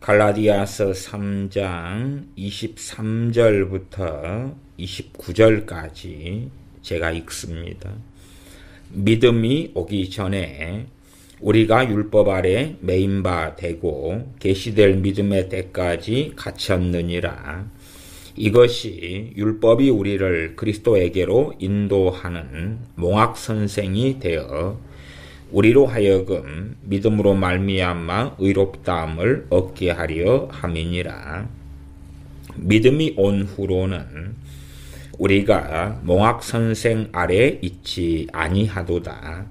갈라디아서 3장 23절부터 29절까지 제가 읽습니다. 믿음이 오기 전에 우리가 율법 아래 매인 바 되고 계시될 믿음의 때까지 갇혔느니라. 이것이 율법이 우리를 그리스도에게로 인도하는 몽학선생이 되어 우리로 하여금 믿음으로 말미암아 의롭다함을 얻게 하려 함이니라. 믿음이 온 후로는 우리가 몽학선생 아래 있지 아니하도다.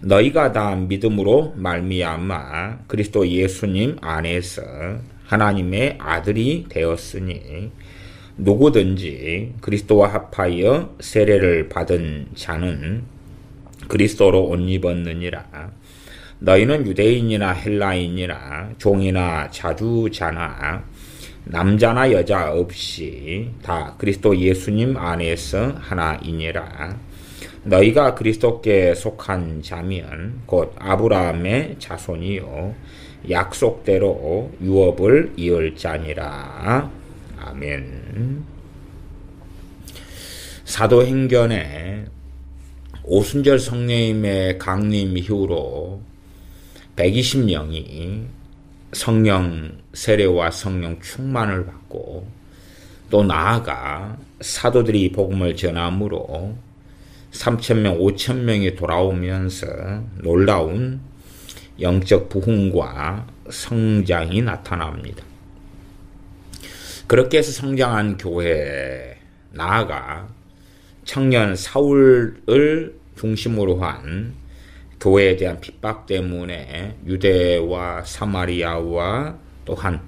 너희가 다 믿음으로 말미암아 그리스도 예수님 안에서 하나님의 아들이 되었으니 누구든지 그리스도와 합하여 세례를 받은 자는 그리스도로 옷 입었느니라. 너희는 유대인이나 헬라인이나 종이나 자주자나 남자나 여자 없이 다 그리스도 예수님 안에서 하나이니라. 너희가 그리스도께 속한 자면 곧 아브라함의 자손이요 약속대로 유업을 이을 자니라. 아멘. 사도행전에 오순절 성령님의 강림 이후로 120명이 성령 세례와 성령 충만을 받고 또 나아가 사도들이 복음을 전함으로 3,000명, 5,000명이 돌아오면서 놀라운 영적 부흥과 성장이 나타납니다. 그렇게 해서 성장한 교회, 나아가 청년 사울을 중심으로 한 교회에 대한 핍박 때문에 유대와 사마리아와 또한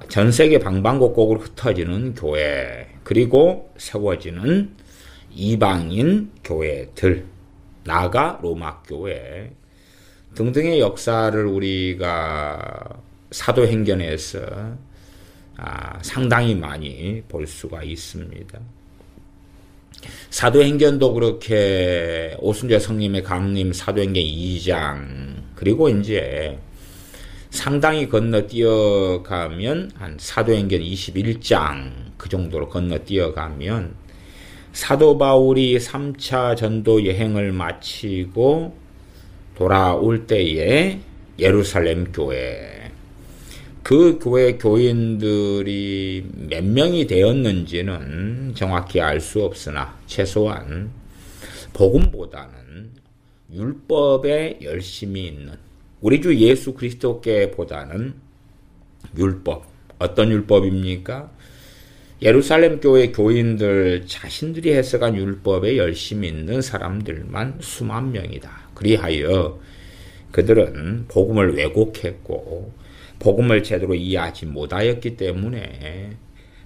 전 세계 방방곡곡으로 흩어지는 교회, 그리고 세워지는 이방인 교회들, 나아가 로마 교회 등등의 역사를 우리가 사도행전에서 상당히 많이 볼 수가 있습니다. 사도행전도 그렇게 오순절 성령님의 강림 사도행전 2장, 그리고 이제 상당히 건너뛰어가면 한 사도행전 21장 그 정도로 건너뛰어가면 사도 바울이 3차 전도 여행을 마치고 돌아올 때에 예루살렘 교회, 그 교회 교인들이 몇 명이 되었는지는 정확히 알 수 없으나 최소한 복음보다는 율법에 열심히 있는 우리 주 예수 그리스도께 보다는 율법, 어떤 율법입니까? 예루살렘 교회 교인들 자신들이 해석한 율법에 열심히 있는 사람들만 수만 명이다. 그리하여 그들은 복음을 왜곡했고 복음을 제대로 이해하지 못하였기 때문에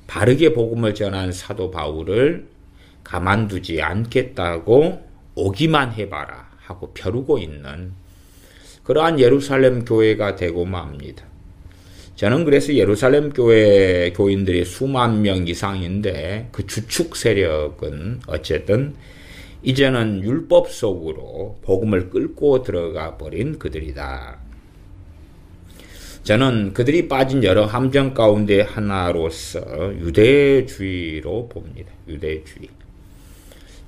바르게 복음을 전한 사도 바울을 가만두지 않겠다고 오기만 해봐라 하고 벼르고 있는 그러한 예루살렘 교회가 되고 맙니다. 저는 그래서 예루살렘 교회 교인들이 수만 명 이상인데 그 주축 세력은 어쨌든 이제는 율법 속으로 복음을 끌고 들어가 버린 그들이다. 저는 그들이 빠진 여러 함정 가운데 하나로서 유대주의로 봅니다. 유대주의.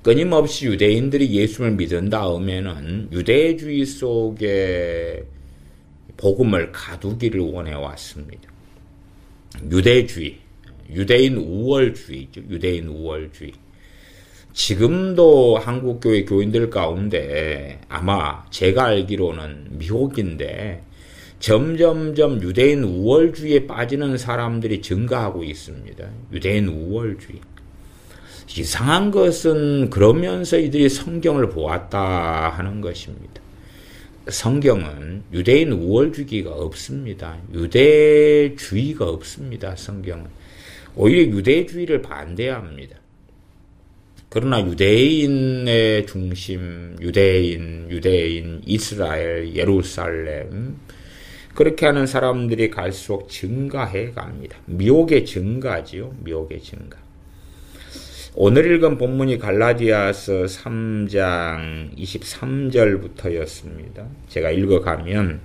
끊임없이 유대인들이 예수를 믿은 다음에는 유대주의 속에 복음을 가두기를 원해왔습니다. 유대주의, 유대인 우월주의죠. 유대인 우월주의. 지금도 한국교회 교인들 가운데 아마 제가 알기로는 미혹인데 점점점 유대인 우월주의에 빠지는 사람들이 증가하고 있습니다. 유대인 우월주의. 이상한 것은 그러면서 이들이 성경을 보았다 하는 것입니다. 성경은 유대인 우월주의가 없습니다. 유대주의가 없습니다. 성경은. 오히려 유대주의를 반대합니다. 그러나 유대인의 중심, 유대인, 이스라엘, 예루살렘, 그렇게 하는 사람들이 갈수록 증가해 갑니다. 미혹의 증가지요. 미혹의 증가. 오늘 읽은 본문이 갈라디아서 3장 23절부터였습니다. 제가 읽어가면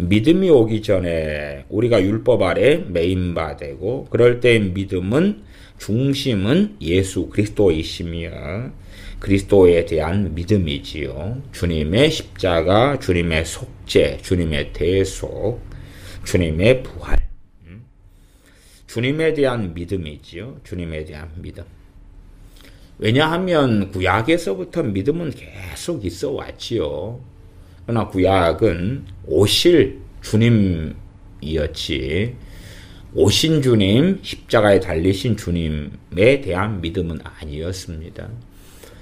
믿음이 오기 전에 우리가 율법 아래 매인바 되고 그럴 때 믿음은 중심은 예수 그리스도이시며 그리스도에 대한 믿음이지요. 주님의 십자가, 주님의 속죄, 주님의 대속, 주님의 부활. 주님에 대한 믿음이지요. 주님에 대한 믿음. 왜냐하면 구약에서부터 믿음은 계속 있어 왔지요. 그러나 구약은 오실 주님이었지 오신 주님, 십자가에 달리신 주님에 대한 믿음은 아니었습니다.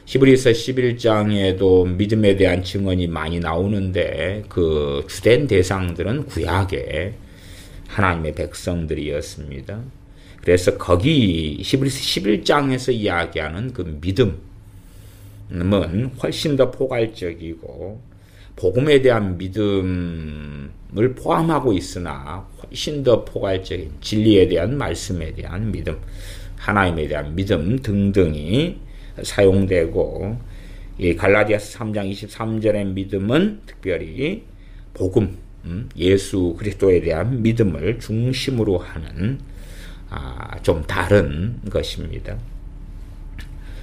히브리서 11장에도 믿음에 대한 증언이 많이 나오는데 그 주된 대상들은 구약의 하나님의 백성들이었습니다. 그래서 거기 히브리서 11장에서 이야기하는 그 믿음은 훨씬 더 포괄적이고 복음에 대한 믿음을 포함하고 있으나 훨씬 더 포괄적인 진리에 대한 말씀에 대한 믿음, 하나님에 대한 믿음 등등이 사용되고 이 갈라디아서 3장 23절의 믿음은 특별히 복음, 예수 그리스도에 대한 믿음을 중심으로 하는 좀 다른 것입니다.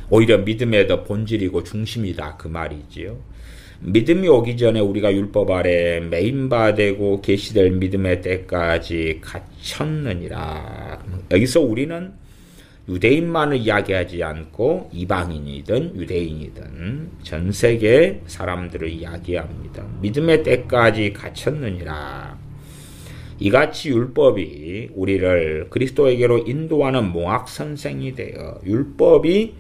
오히려 믿음의 더 본질이고 중심이다 그 말이지요. 믿음이 오기 전에 우리가 율법 아래 매인바 되고 계시될 믿음의 때까지 갇혔느니라. 여기서 우리는 유대인만을 이야기하지 않고 이방인이든 유대인이든 전 세계 사람들을 이야기합니다. 믿음의 때까지 갇혔느니라. 이같이 율법이 우리를 그리스도에게로 인도하는 몽학선생이 되어 율법이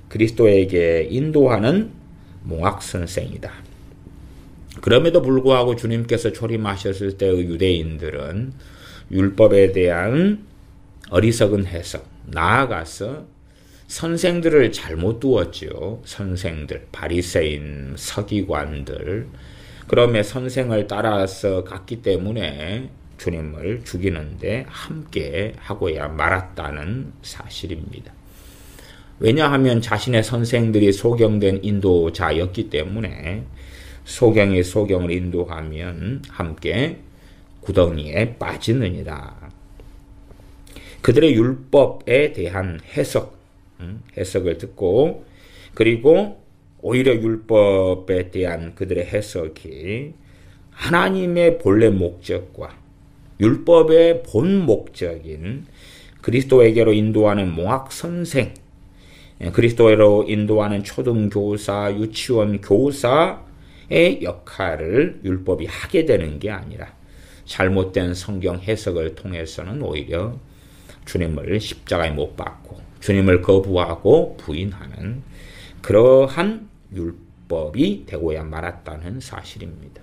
그리스도에게 인도하는 몽학선생이다. 그럼에도 불구하고 주님께서 초림하셨을 때의 유대인들은 율법에 대한 어리석은 해석, 나아가서 선생들을 잘못 두었지요. 선생들, 바리새인, 서기관들. 그러면 선생을 따라서 갔기 때문에 주님을 죽이는데 함께 하고야 말았다는 사실입니다. 왜냐하면 자신의 선생들이 소경된 인도자였기 때문에 소경이 소경을 인도하면 함께 구덩이에 빠지느니라. 그들의 율법에 대한 해석을 듣고 그리고 오히려 율법에 대한 그들의 해석이 하나님의 본래 목적과 율법의 본 목적인 그리스도에게로 인도하는 몽학선생, 그리스도로 인도하는 초등교사, 유치원 교사의 역할을 율법이 하게 되는 게 아니라 잘못된 성경 해석을 통해서는 오히려 주님을 십자가에 못 박고 주님을 거부하고 부인하는 그러한 율법이 되고야 말았다는 사실입니다.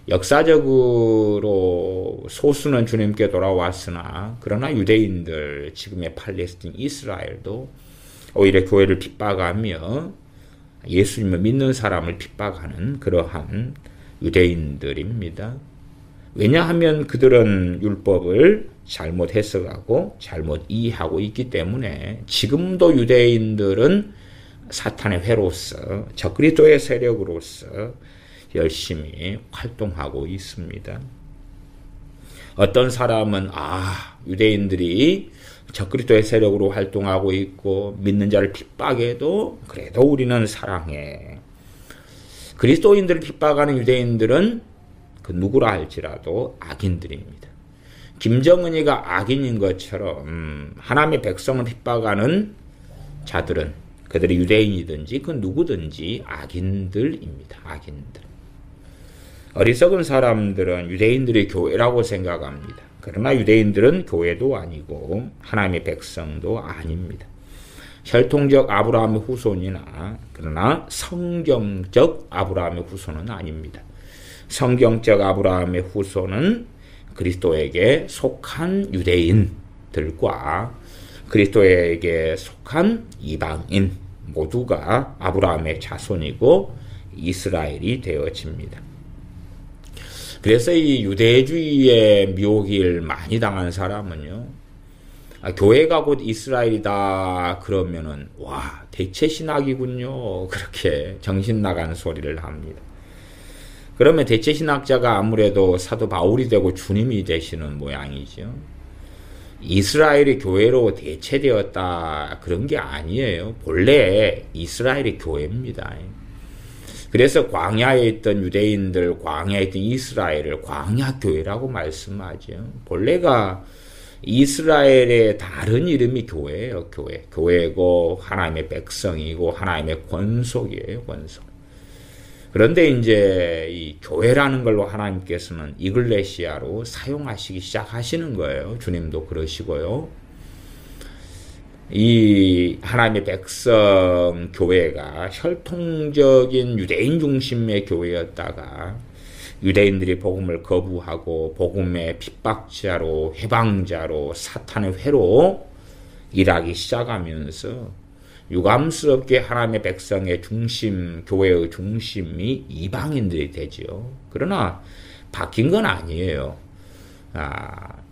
역사적으로 소수는 주님께 돌아왔으나 그러나 유대인들, 지금의 팔레스틴, 이스라엘도 오히려 교회를 핍박하며 예수님을 믿는 사람을 핍박하는 그러한 유대인들입니다. 왜냐하면 그들은 율법을 잘못 해석하고 잘못 이해하고 있기 때문에 지금도 유대인들은 사탄의 회로서 적그리스도의 세력으로서 열심히 활동하고 있습니다. 어떤 사람은 유대인들이 적그리스도의 세력으로 활동하고 있고 믿는 자를 핍박해도 그래도 우리는 사랑해. 그리스도인들을 핍박하는 유대인들은 그 누구라 할지라도 악인들입니다. 김정은이가 악인인 것처럼 하나님의 백성을 핍박하는 자들은 그들이 유대인이든지 그 누구든지 악인들입니다. 악인들. 어리석은 사람들은 유대인들이 교회라고 생각합니다. 그러나 유대인들은 교회도 아니고 하나님의 백성도 아닙니다. 혈통적 아브라함의 후손이나 그러나 성경적 아브라함의 후손은 아닙니다. 성경적 아브라함의 후손은 그리스도에게 속한 유대인들과 그리스도에게 속한 이방인 모두가 아브라함의 자손이고 이스라엘이 되어집니다. 그래서 이 유대주의의 미혹을 많이 당한 사람은요, 교회가 곧 이스라엘이다 그러면은 대체 신학이군요, 그렇게 정신 나간 소리를 합니다. 그러면 대체 신학자가 아무래도 사도 바울이 되고 주님이 되시는 모양이죠. 이스라엘이 교회로 대체되었다 그런 게 아니에요. 본래 이스라엘이 교회입니다. 그래서 광야에 있던 유대인들, 광야에 있던 이스라엘을 광야교회라고 말씀하죠. 본래가 이스라엘의 다른 이름이 교회예요. 교회. 교회고 하나님의 백성이고 하나님의 권속이에요. 권속. 그런데 이제 이 교회라는 걸로 하나님께서는 이글레시아로 사용하시기 시작하시는 거예요. 주님도 그러시고요. 이 하나님의 백성 교회가 혈통적인 유대인 중심의 교회였다가 유대인들이 복음을 거부하고 복음의 핍박자로 해방자로 사탄의 회로 일하기 시작하면서 유감스럽게 하나님의 백성의 중심, 교회의 중심이 이방인들이 되지요. 그러나 바뀐 건 아니에요.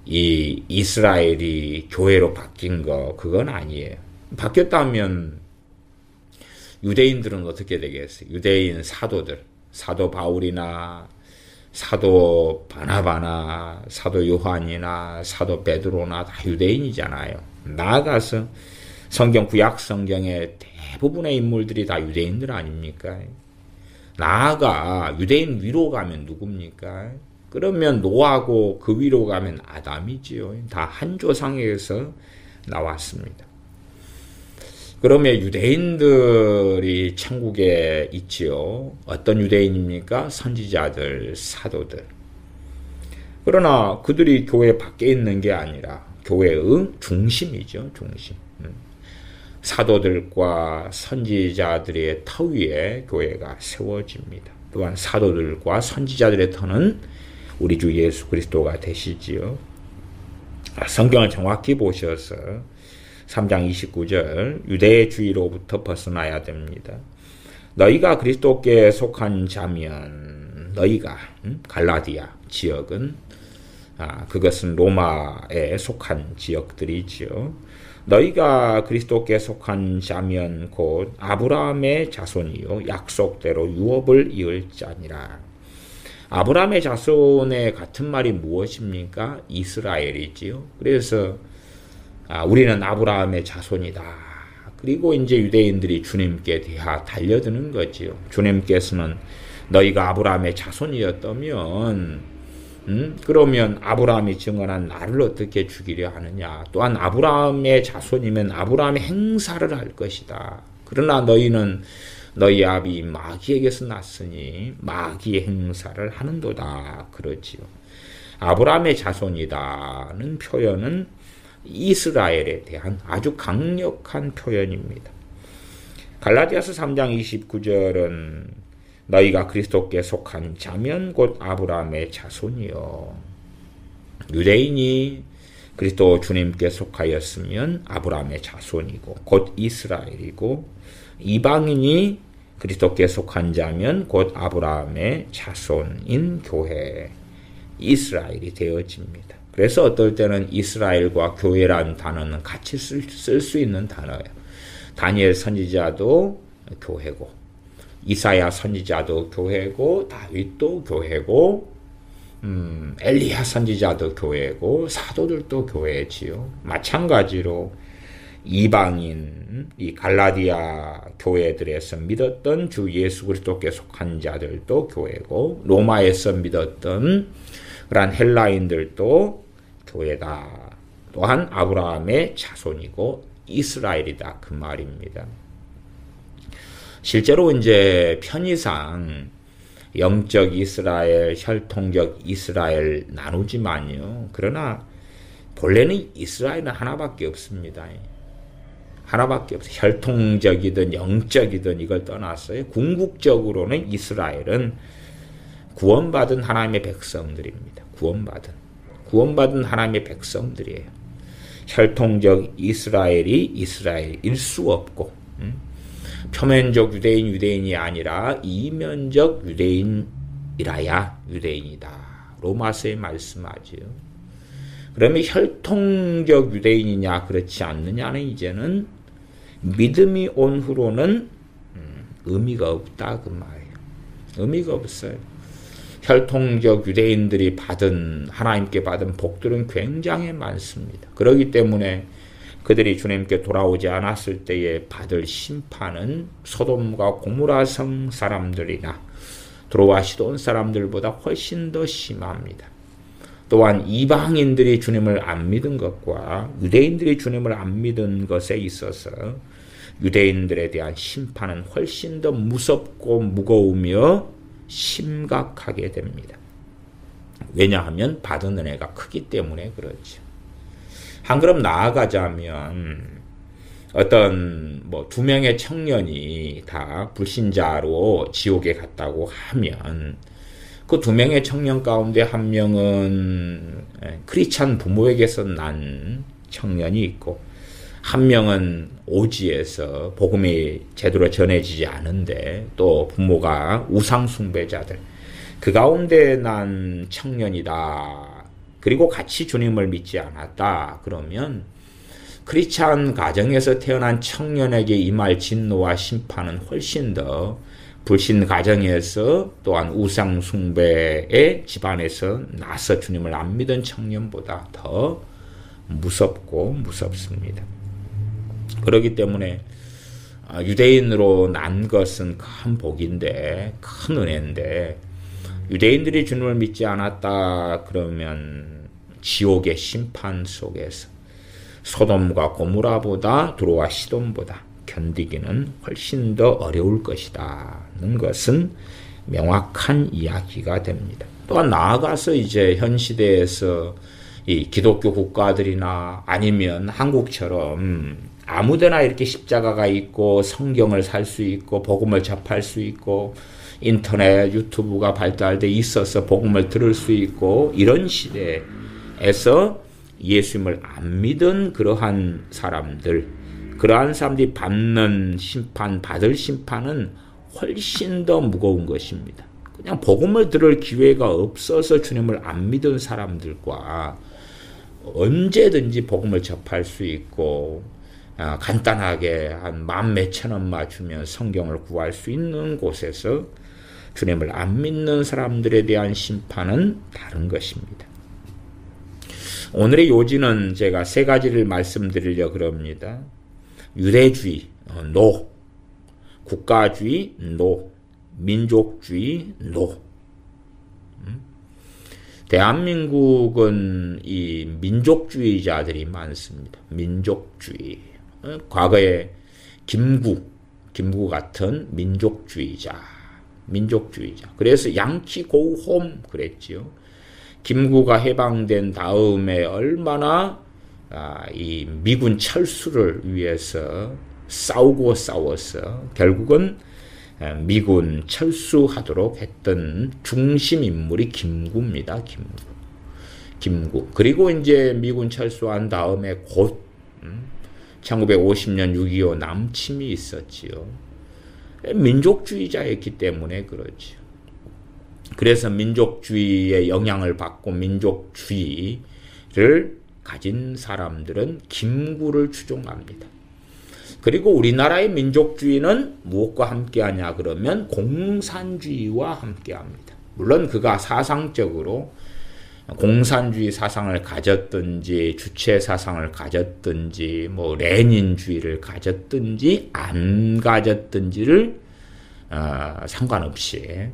이 이스라엘이 교회로 바뀐 거 그건 아니에요. 바뀌었다면 유대인들은 어떻게 되겠어요? 유대인 사도들, 사도 바울이나 사도 바나바나 사도 요한이나 사도 베드로나 다 유대인이잖아요. 나아가서 성경 구약 성경의 대부분의 인물들이 다 유대인들 아닙니까? 나아가 유대인 위로 가면 누굽니까? 그러면 노아고 그 위로 가면 아담이지요. 다 한 조상에서 나왔습니다. 그러면 유대인들이 천국에 있지요. 어떤 유대인입니까? 선지자들, 사도들. 그러나 그들이 교회 밖에 있는 게 아니라 교회의 중심이죠. 중심. 사도들과 선지자들의 터 위에 교회가 세워집니다. 또한 사도들과 선지자들의 터는 우리 주 예수 그리스도가 되시지요. 성경을 정확히 보셔서 3장 29절 유대의 주의로부터 벗어나야 됩니다. 너희가 그리스도께 속한 자면 너희가 갈라디아 지역은 그것은 로마에 속한 지역들이지요. 너희가 그리스도께 속한 자면 곧 아브라함의 자손이요 약속대로 유업을 이을 자니라. 아브라함의 자손의 같은 말이 무엇입니까? 이스라엘이지요. 그래서 우리는 아브라함의 자손이다. 그리고 이제 유대인들이 주님께 달려드는 거지요. 주님께서는 너희가 아브라함의 자손이었다면 그러면 아브라함이 증언한 나를 어떻게 죽이려 하느냐. 또한 아브라함의 자손이면 아브라함의 행사를 할 것이다. 그러나 너희는 너희 아비 마귀에게서 났으니 마귀의 행사를 하는도다. 그러지요. 아브라함의 자손이다는 표현은 이스라엘에 대한 아주 강력한 표현입니다. 갈라디아서 3장 29절은 너희가 그리스도께 속한 자면 곧 아브라함의 자손이요. 유대인이 그리스도 주님께 속하였으면 아브라함의 자손이고 곧 이스라엘이고 이방인이 그리스도께 속한 자면 곧 아브라함의 자손인 교회 이스라엘이 되어집니다. 그래서 어떨 때는 이스라엘과 교회라는 단어는 같이 쓸 수 있는 단어예요. 다니엘 선지자도 교회고 이사야 선지자도 교회고 다윗도 교회고 엘리야 선지자도 교회고 사도들도 교회지요. 마찬가지로 이방인 이 갈라디아 교회들에서 믿었던 주 예수 그리스도께 속한 자들도 교회고 로마에서 믿었던 그러한 헬라인들도 교회다. 또한 아브라함의 자손이고 이스라엘이다 그 말입니다. 실제로 이제 편의상 영적 이스라엘, 혈통적 이스라엘 나누지만요. 그러나 본래는 이스라엘은 하나밖에 없습니다. 하나밖에 없어요. 혈통적이든 영적이든 이걸 떠났어요. 궁극적으로는 이스라엘은 구원받은 하나님의 백성들입니다. 구원받은 하나님의 백성들이에요. 혈통적 이스라엘이 이스라엘일 수 없고 표면적 유대인이 아니라 이면적 유대인이라야 유대인이다. 로마서에 말씀하지요. 그러면 혈통적 유대인이냐 그렇지 않느냐는 이제는 믿음이 온 후로는 의미가 없다 그 말이에요. 의미가 없어요. 혈통적 유대인들이 하나님께 받은 복들은 굉장히 많습니다. 그렇기 때문에 그들이 주님께 돌아오지 않았을 때에 받을 심판은 소돔과 고모라 성 사람들이나 드로아 시돈 사람들보다 훨씬 더 심합니다. 또한 이방인들이 주님을 안 믿은 것과 유대인들이 주님을 안 믿은 것에 있어서 유대인들에 대한 심판은 훨씬 더 무섭고 무거우며 심각하게 됩니다. 왜냐하면 받은 은혜가 크기 때문에 그렇죠. 한 걸음 나아가자면 어떤 두 명의 청년이 다 불신자로 지옥에 갔다고 하면 그 두 명의 청년 가운데 한 명은 크리스찬 부모에게서 난 청년이 있고 한 명은 오지에서 복음이 제대로 전해지지 않은데 또 부모가 우상 숭배자들 그 가운데 난 청년이다. 그리고 같이 주님을 믿지 않았다. 그러면 크리스찬 가정에서 태어난 청년에게 임할 진노와 심판은 훨씬 더 불신 가정에서 또한 우상 숭배의 집안에서 나서 주님을 안 믿은 청년보다 더 무섭고 무섭습니다. 그렇기 때문에 유대인으로 난 것은 큰 복인데 큰 은혜인데 유대인들이 주님을 믿지 않았다 그러면 지옥의 심판 속에서 소돔과 고모라보다 드로아 시돈보다 견디기는 훨씬 더 어려울 것이다는 것은 명확한 이야기가 됩니다. 또한 나아가서 이제 현 시대에서 이 기독교 국가들이나 아니면 한국처럼 아무데나 이렇게 십자가가 있고 성경을 살 수 있고 복음을 접할 수 있고 인터넷 유튜브가 발달돼 있어서 복음을 들을 수 있고 이런 시대에서 예수님을 안 믿은 그러한 사람들이 받을 심판은 훨씬 더 무거운 것입니다. 그냥 복음을 들을 기회가 없어서 주님을 안 믿은 사람들과 언제든지 복음을 접할 수 있고 간단하게 한 10,000몇 원 맞추면 성경을 구할 수 있는 곳에서 주님을 안 믿는 사람들에 대한 심판은 다른 것입니다. 오늘의 요지는 제가 3가지를 말씀드리려고 합니다. 유대주의, no. 국가주의, no. 민족주의, no. 대한민국은 이 민족주의자들이 많습니다. 민족주의. 과거에 김구 같은 민족주의자. 그래서 양치 고홈 그랬지요. 김구가 해방된 다음에 얼마나 이 미군 철수를 위해서 싸워서 결국은 미군 철수하도록 했던 중심 인물이 김구입니다. 김구. 그리고 이제 미군 철수한 다음에 곧 1950년 6.25 남침이 있었지요. 민족주의자였기 때문에 그렇죠. 그래서 민족주의의 영향을 받고 민족주의를 가진 사람들은 김구를 추종합니다. 그리고 우리나라의 민족주의는 무엇과 함께하냐 그러면 공산주의와 함께합니다. 물론 그가 사상적으로 공산주의 사상을 가졌든지 주체 사상을 가졌든지 레닌주의를 가졌든지 안 가졌든지를 상관없이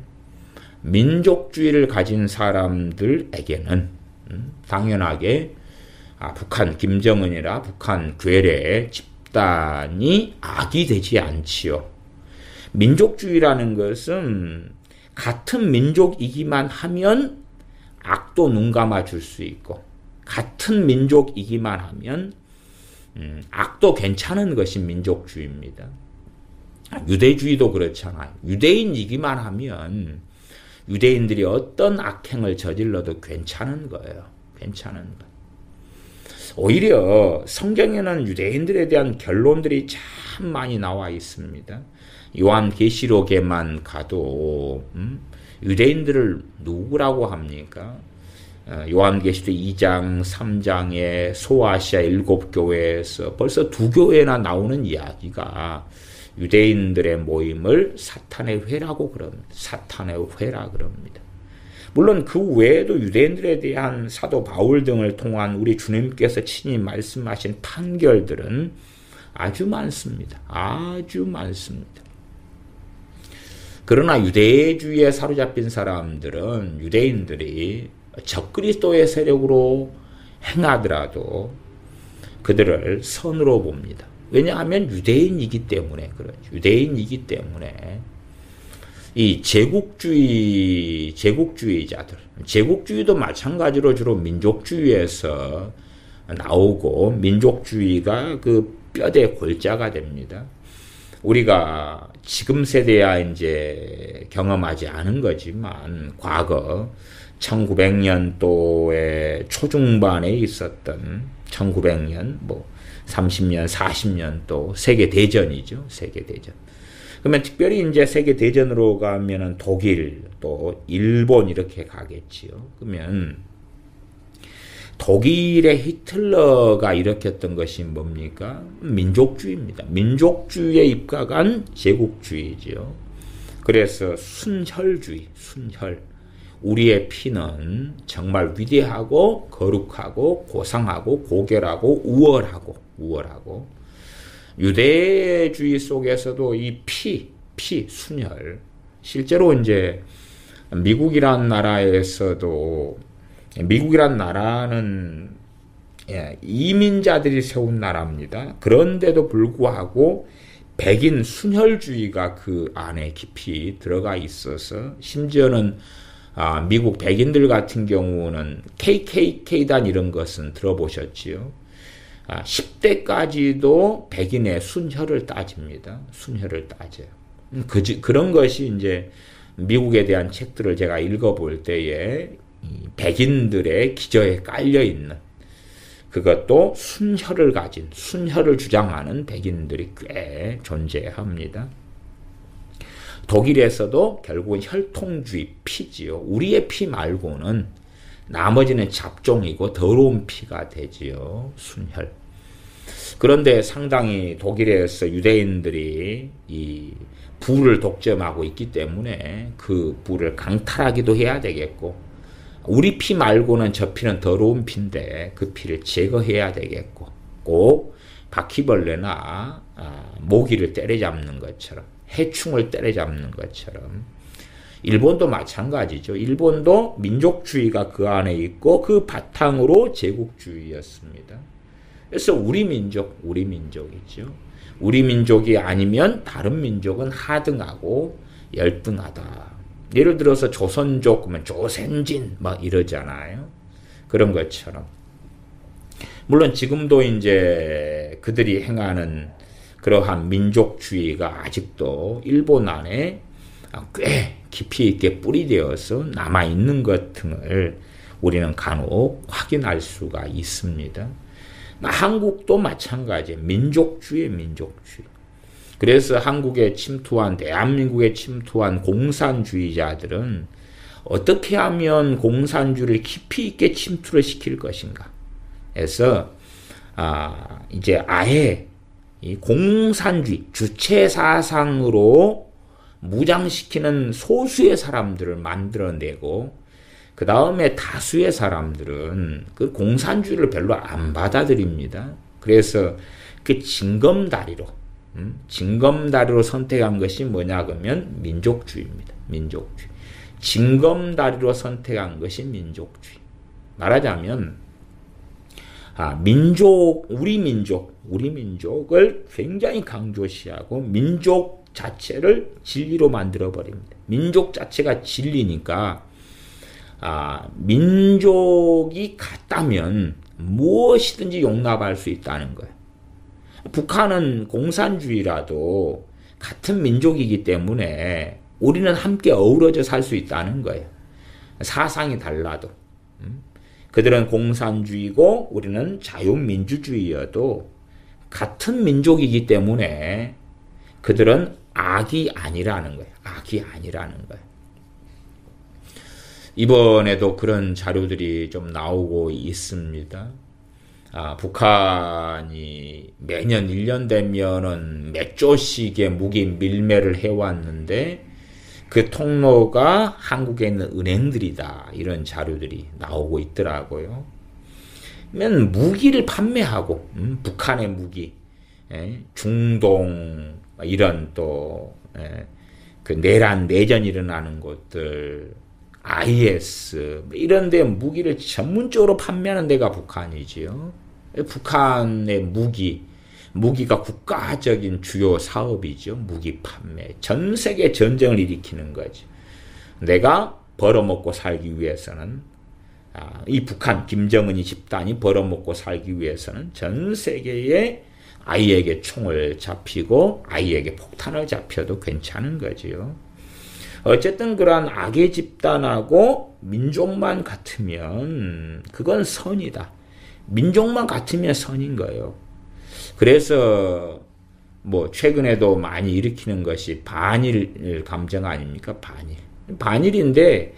민족주의를 가진 사람들에게는 당연하게 북한 김정은이라 북한 괴뢰 집단이 악이 되지 않지요. 민족주의라는 것은 같은 민족이기만 하면 악도 눈 감아 줄 수 있고 같은 민족이기만 하면 악도 괜찮은 것이 민족주의입니다. 유대주의도 그렇잖아요. 유대인이기만 하면 유대인들이 어떤 악행을 저질러도 괜찮은 거예요. 괜찮은 것. 오히려 성경에는 유대인들에 대한 결론들이 참 많이 나와 있습니다. 요한계시록에만 가도 유대인들을 누구라고 합니까? 요한계시록 2장, 3장의 소아시아 7교회에서 벌써 2교회나 나오는 이야기가 유대인들의 모임을 사탄의 회라고 그럽니다. 사탄의 회라 그럽니다. 물론 그 외에도 유대인들에 대한 사도 바울 등을 통한 우리 주님께서 친히 말씀하신 판결들은 아주 많습니다. 아주 많습니다. 그러나 유대주의에 사로잡힌 사람들은 유대인들이 적그리스도의 세력으로 행하더라도 그들을 선으로 봅니다. 왜냐하면 유대인이기 때문에 그렇죠. 유대인이기 때문에 이 제국주의자들, 제국주의도 마찬가지로 주로 민족주의에서 나오고 민족주의가 그 뼈대 골자가 됩니다. 우리가 지금 세대야 이제 경험하지 않은 거지만 과거 1900년도의 초중반에 있었던 1900년, 30년, 40년도 세계대전이죠. 세계대전. 그러면 특별히 이제 세계대전으로 가면은 독일, 또 일본 이렇게 가겠지요. 그러면 독일의 히틀러가 일으켰던 것이 뭡니까? 민족주의입니다. 민족주의에 입각한 제국주의지요. 그래서 순혈주의, 순혈. 우리의 피는 정말 위대하고 거룩하고 고상하고 고결하고 우월하고 유대주의 속에서도 이 순혈. 실제로 이제 미국이란 나라는 이민자들이 세운 나라입니다. 그런데도 불구하고 백인 순혈주의가 그 안에 깊이 들어가 있어서 심지어는 미국 백인들 같은 경우는 KKK단 이런 것은 들어보셨지요. 10대까지도 백인의 순혈을 따집니다. 순혈을 따져요. 그런 것이 이제 미국에 대한 책들을 제가 읽어볼 때에 백인들의 기저에 깔려있는 그것도 순혈을 주장하는 백인들이 꽤 존재합니다. 독일에서도 결국은 혈통주의 피지요. 우리의 피 말고는 나머지는 잡종이고 더러운 피가 되지요. 순혈. 그런데 상당히 독일에서 유대인들이 이 부를 독점하고 있기 때문에 그 부를 강탈하기도 해야 되겠고 우리 피 말고는 저 피는 더러운 피인데 그 피를 제거해야 되겠고 꼭 바퀴벌레나 모기를 때려잡는 것처럼 해충을 때려잡는 것처럼 일본도 마찬가지죠. 일본도 민족주의가 그 안에 있고 그 바탕으로 제국주의였습니다. 그래서 우리 민족이죠. 우리 민족이 아니면 다른 민족은 하등하고 열등하다. 예를 들어서 조선족 그러면 조선진 막 이러잖아요. 그런 것처럼. 물론 지금도 이제 그들이 행하는 그러한 민족주의가 아직도 일본 안에 꽤 깊이 있게 뿌리되어서 남아있는 것 등을 우리는 간혹 확인할 수가 있습니다. 한국도 마찬가지예요. 민족주의. 그래서 한국에 침투한, 대한민국에 침투한 공산주의자들은 어떻게 하면 공산주의를 깊이 있게 침투를 시킬 것인가. 해서 이제 아예 이 공산주의, 주체사상으로 무장시키는 소수의 사람들을 만들어내고 그 다음에 다수의 사람들은 그 공산주의를 별로 안 받아들입니다. 그래서 그 징검다리로 선택한 것이 뭐냐 그러면 민족주의입니다. 민족주의. 징검다리로 선택한 것이 민족주의. 말하자면 우리 민족을 굉장히 강조시하고 민족 자체를 진리로 만들어버립니다. 민족 자체가 진리니까 민족이 같다면 무엇이든지 용납할 수 있다는 거예요. 북한은 공산주의라도 같은 민족이기 때문에 우리는 함께 어우러져 살 수 있다는 거예요. 사상이 달라도. 그들은 공산주의고 우리는 자유민주주의여도 같은 민족이기 때문에 그들은 악이 아니라는 거예요. 악이 아니라는 거예요. 이번에도 그런 자료들이 좀 나오고 있습니다. 북한이 매년 1년 되면은 몇 조씩의 무기 밀매를 해왔는데 그 통로가 한국에 있는 은행들이다. 이런 자료들이 나오고 있더라고요. 그러면 무기를 판매하고 북한의 무기, 중동 이런 또 그 내란 내전 일어나는 곳들, IS 이런 데 무기를 전문적으로 판매하는 데가 북한이지요. 북한의 무기가 국가적인 주요 사업이죠. 무기 판매. 전 세계 전쟁을 일으키는 거죠. 내가 벌어먹고 살기 위해서는 이 북한 김정은이 집단이 벌어먹고 살기 위해서는 전 세계에 아이에게 총을 잡히고 아이에게 폭탄을 잡혀도 괜찮은 거지요. 어쨌든 그러한 악의 집단하고 민족만 같으면 그건 선이다. 민족만 같으면 선인 거예요. 그래서 뭐 최근에도 많이 일으키는 것이 반일 감정 아닙니까? 반일인데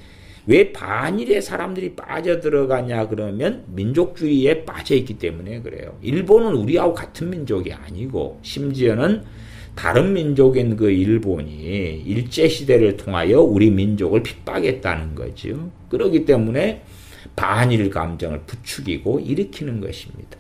왜 반일에 사람들이 빠져들어가냐 그러면 민족주의에 빠져있기 때문에 그래요. 일본은 우리하고 같은 민족이 아니고 심지어는 다른 민족인 그 일본이 일제시대를 통하여 우리 민족을 핍박했다는 거죠. 그렇기 때문에 반일 감정을 부추기고 일으키는 것입니다.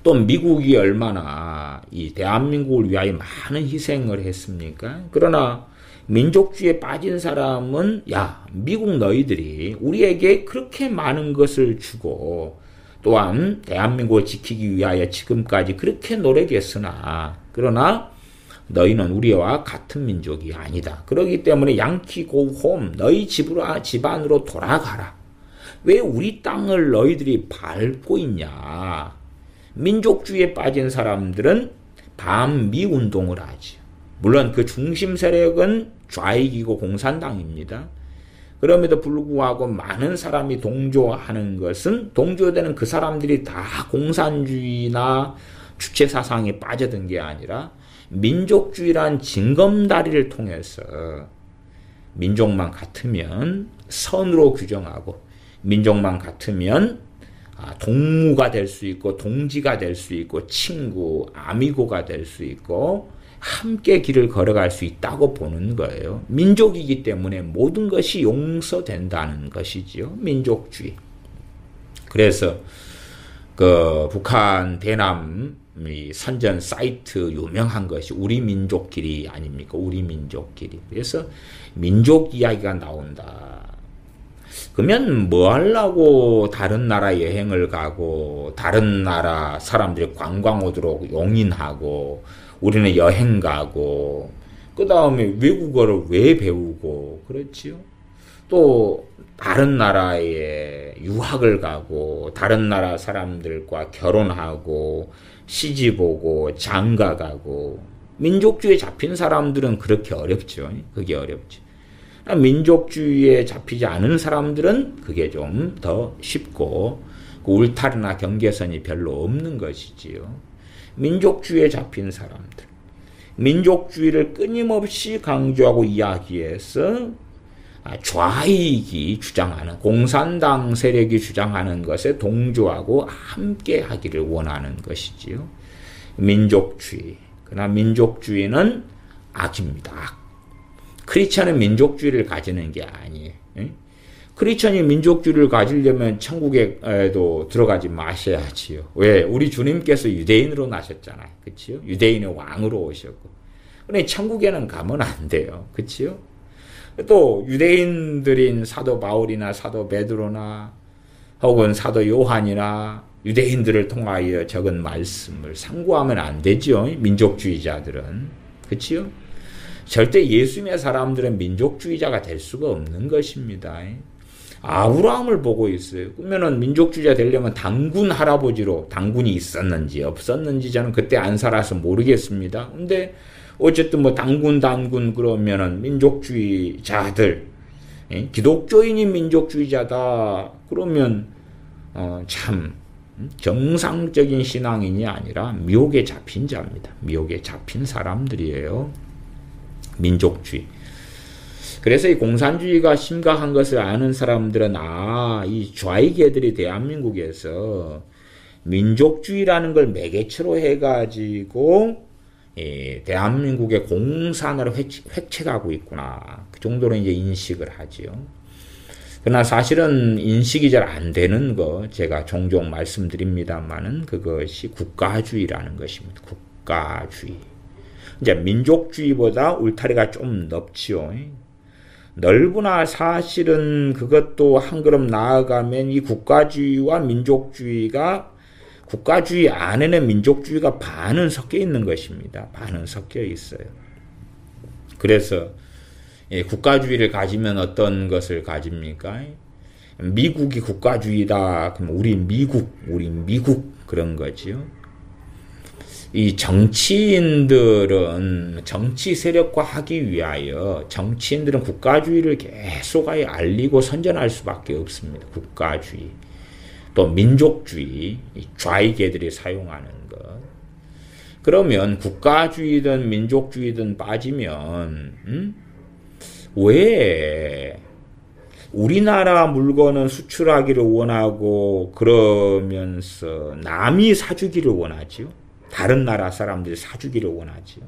또 미국이 얼마나 이 대한민국을 위하여 많은 희생을 했습니까? 그러나 민족주의에 빠진 사람은 야, 미국 너희들이 우리에게 그렇게 많은 것을 주고 또한 대한민국을 지키기 위하여 지금까지 그렇게 노력했으나 그러나 너희는 우리와 같은 민족이 아니다. 그렇기 때문에 양키 고홈 너희 집안으로 돌아가라. 왜 우리 땅을 너희들이 밟고 있냐. 민족주의에 빠진 사람들은 반미 운동을 하죠. 물론 그 중심 세력은 좌익이고 공산당입니다. 그럼에도 불구하고 많은 사람이 동조하는 것은 동조되는 그 사람들이 다 공산주의나 주체사상에 빠져든 게 아니라 민족주의란 징검다리를 통해서 민족만 같으면 선으로 규정하고 민족만 같으면 동무가 될 수 있고 동지가 될 수 있고 친구, 아미고가 될 수 있고 함께 길을 걸어갈 수 있다고 보는 거예요. 민족이기 때문에 모든 것이 용서된다는 것이지요. 민족주의. 그래서 그 북한 대남 선전 사이트 유명한 것이 우리 민족끼리 아닙니까? 우리 민족끼리. 그래서 민족 이야기가 나온다. 그러면 뭐 하려고 다른 나라 여행을 가고 다른 나라 사람들이 관광 오도록 용인하고 우리는 여행 가고 그 다음에 외국어를 왜 배우고 그렇지요? 또 다른 나라에 유학을 가고 다른 나라 사람들과 결혼하고 시집 오고 장가 가고 민족주의에 잡힌 사람들은 그렇게 어렵죠. 그게 어렵죠. 민족주의에 잡히지 않은 사람들은 그게 좀 더 쉽고 그 울타리나 경계선이 별로 없는 것이지요. 민족주의에 잡힌 사람들, 민족주의를 끊임없이 강조하고 이야기해서 좌익이 주장하는 공산당 세력이 주장하는 것에 동조하고 함께 하기를 원하는 것이지요. 민족주의. 그러나 민족주의는 악입니다. 악. 크리스천은 민족주의를 가지는 게 아니에요. 크리스천이 민족주의를 가지려면 천국에도 들어가지 마셔야지요. 왜? 우리 주님께서 유대인으로 나셨잖아요. 그치요? 유대인의 왕으로 오셨고. 근데 천국에는 가면 안 돼요. 그치요? 또 유대인들인 사도 바울이나 사도 베드로나 혹은 사도 요한이나 유대인들을 통하여 적은 말씀을 상고하면 안 되죠. 민족주의자들은. 그치요? 절대 예수님의 사람들은 민족주의자가 될 수가 없는 것입니다. 아브라함을 보고 있어요. 그러면은 민족주의자 되려면 당군 할아버지로 당군이 있었는지 없었는지 저는 그때 안 살아서 모르겠습니다. 근데 어쨌든 뭐 당군 그러면은 민족주의자들, 기독교인이 민족주의자다 그러면 참 정상적인 신앙인이 아니라 미혹에 잡힌 자입니다. 미혹에 잡힌 사람들이에요. 민족주의. 그래서 이 공산주의가 심각한 것을 아는 사람들은 이 좌익애들이 대한민국에서 민족주의라는 걸 매개체로 해가지고 대한민국의 공산화를 획책하고 있구나. 그 정도로 이제 인식을 하지요. 그러나 사실은 인식이 잘 안 되는 거 제가 종종 말씀드립니다만은 그것이 국가주의라는 것입니다. 국가주의. 이제 민족주의보다 울타리가 좀 넓지요. 넓으나 사실은 그것도 한 걸음 나아가면 이 국가주의와 민족주의가 국가주의 안에는 민족주의가 반은 섞여 있는 것입니다. 반은 섞여 있어요. 그래서 국가주의를 가지면 어떤 것을 가집니까? 미국이 국가주의다. 그럼 우리 미국 그런 거지요. 이 정치인들은 정치 세력화하기 위하여 정치인들은 국가주의를 계속 알리고 선전할 수밖에 없습니다. 국가주의. 또 민족주의, 좌익애들이 사용하는 것. 그러면 국가주의든 민족주의든 빠지면 왜 우리나라 물건은 수출하기를 원하고 그러면서 남이 사주기를 원하지요? 다른 나라 사람들이 사주기를 원하지요?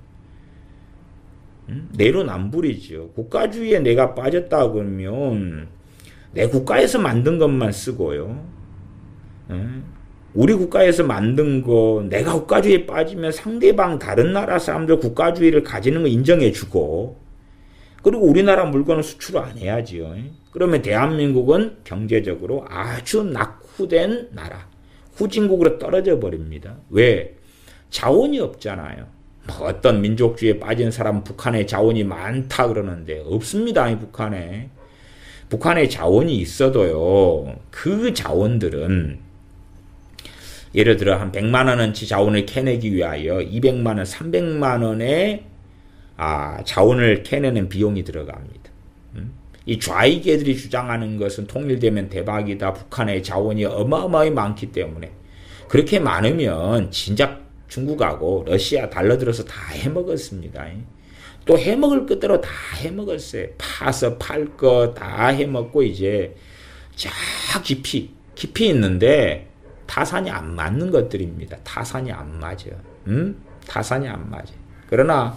내로남불이죠. 국가주의에 내가 빠졌다 그러면 내 국가에서 만든 것만 쓰고요. 우리 국가에서 만든 거 내가 국가주의에 빠지면 상대방 다른 나라 사람들 국가주의를 가지는 거 인정해주고 그리고 우리나라 물건을 수출 안 해야지요. 그러면 대한민국은 경제적으로 아주 낙후된 나라, 후진국으로 떨어져 버립니다. 왜? 자원이 없잖아요. 뭐 어떤 민족주의에 빠진 사람 북한에 자원이 많다 그러는데 없습니다. 이 북한에. 북한에 자원이 있어도요. 그 자원들은 예를 들어 한 100만 원어치 자원을 캐내기 위하여 200만 원, 300만 원의 자원을 캐내는 비용이 들어갑니다. 이 좌익애들이 주장하는 것은 통일되면 대박이다. 북한의 자원이 어마어마하게 많기 때문에 그렇게 많으면 진작 중국하고 러시아 달러들어서 다 해먹었습니다. 또 해먹을 것대로 다 해먹었어요. 파서 팔 거 다 해먹고 이제 저 깊이 있는데 타산이 안 맞는 것들입니다. 타산이 안 맞아. 타산이 안 맞아. 그러나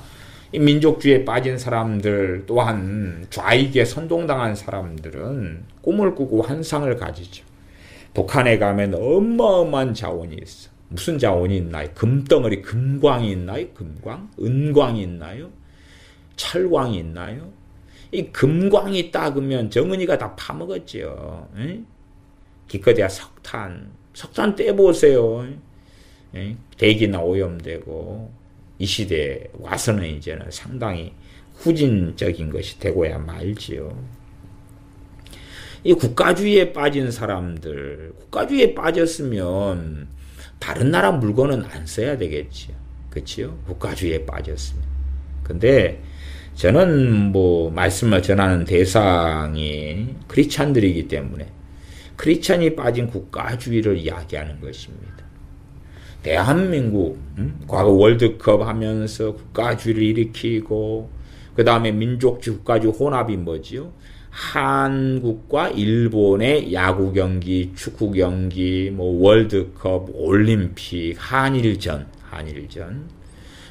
이 민족주의에 빠진 사람들 또한 좌익에 선동당한 사람들은 꿈을 꾸고 환상을 가지죠. 북한에 가면 어마어마한 자원이 있어. 무슨 자원이 있나요? 금덩어리, 금광이 있나요? 금광? 은광이 있나요? 철광이 있나요? 이 금광이 딱으면 정은이가 다 파먹었지요. 기껏해야 석탄 떼보세요. 대기나 오염되고 이 시대에 와서는 이제는 상당히 후진적인 것이 되고야 말지요. 이 국가주의에 빠진 사람들, 국가주의에 빠졌으면 다른 나라 물건은 안 써야 되겠지요. 그렇지요? 국가주의에 빠졌으면. 근데 저는 말씀을 전하는 대상이 크리스찬들이기 때문에 크리스찬이 빠진 국가주의를 이야기하는 것입니다. 대한민국 과거 월드컵 하면서 국가주의를 일으키고 그 다음에 민족주의 국가주의 혼합이 뭐지요? 한국과 일본의 야구 경기, 축구 경기, 월드컵, 올림픽, 한일전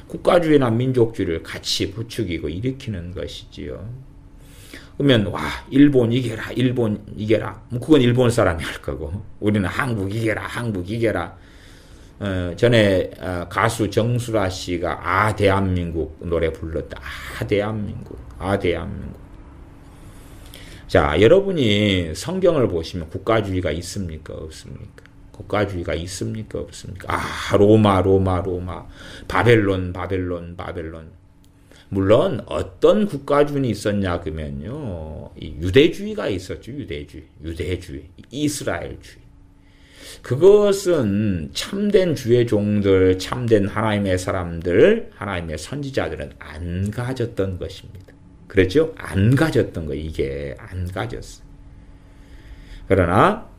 국가주의나 민족주의를 같이 부추기고 일으키는 것이지요. 그러면 일본 이겨라. 그건 일본 사람이 할 거고 우리는 한국 이겨라. 전에 가수 정수라 씨가 대한민국 노래 불렀다. 대한민국. 자, 여러분이 성경을 보시면 국가주의가 있습니까? 없습니까? 국가주의가 있습니까? 없습니까? 로마. 바벨론. 물론 어떤 국가주의는 있었냐 그러면요. 유대주의가 있었죠. 유대주의. 이스라엘주의. 그것은 참된 주의 종들, 참된 하나님의 사람들, 하나님의 선지자들은 안 가졌던 것입니다. 그렇죠? 안 가졌던 거, 이게 안 가졌어. 그러나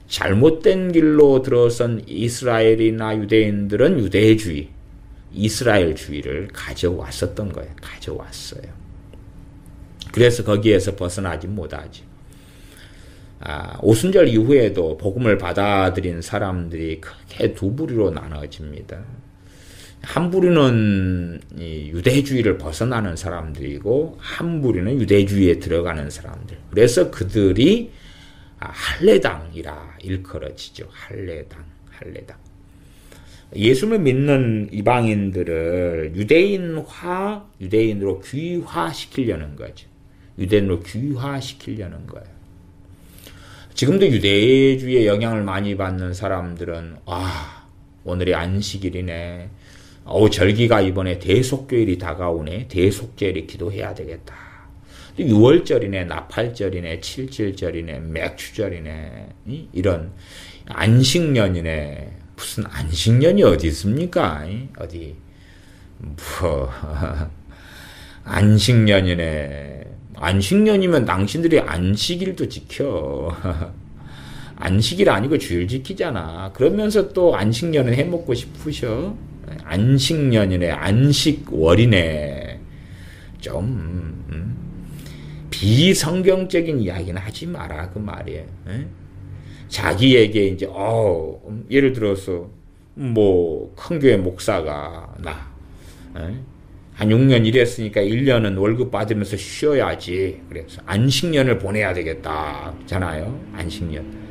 잘못된 길로 들어선 이스라엘이나 유대인들은 유대주의, 이스라엘주의를 가져왔었던 거예요. 가져왔어요. 그래서 거기에서 벗어나지 못하지. 오순절 이후에도 복음을 받아들인 사람들이 크게 두 부류로 나눠집니다. 한 부류는 이 유대주의를 벗어나는 사람들이고 한 부류는 유대주의에 들어가는 사람들. 그래서 그들이 할례당이라 일컬어지죠. 할례당. 예수를 믿는 이방인들을 유대인으로 귀화시키려는 거죠. 유대인으로 귀화시키려는 거예요. 지금도 유대주의의 영향을 많이 받는 사람들은 오늘이 안식일이네. 절기가 이번에 대속교일이 다가오네. 대속절에 기도해야 되겠다. 6월절이네, 나팔절이네, 칠칠절이네, 맥추절이네. 이런 안식년이네. 무슨 안식년이 어디 있습니까? 어디 안식년이네. 안식년이면 당신들이 안식일도 지켜. 안식일 아니고 주일 지키잖아. 그러면서 또 안식년은 해먹고 싶으셔. 안식년이네. 안식월이네. 좀 비성경적인 이야기는 하지 마라 그 말이에요. 자기에게 이제 예를 들어서 큰 교회 목사가 한 6년 일했으니까 1년은 월급 받으면서 쉬어야지. 그래서 안식년을 보내야 되겠다. 잖아요. 안식년.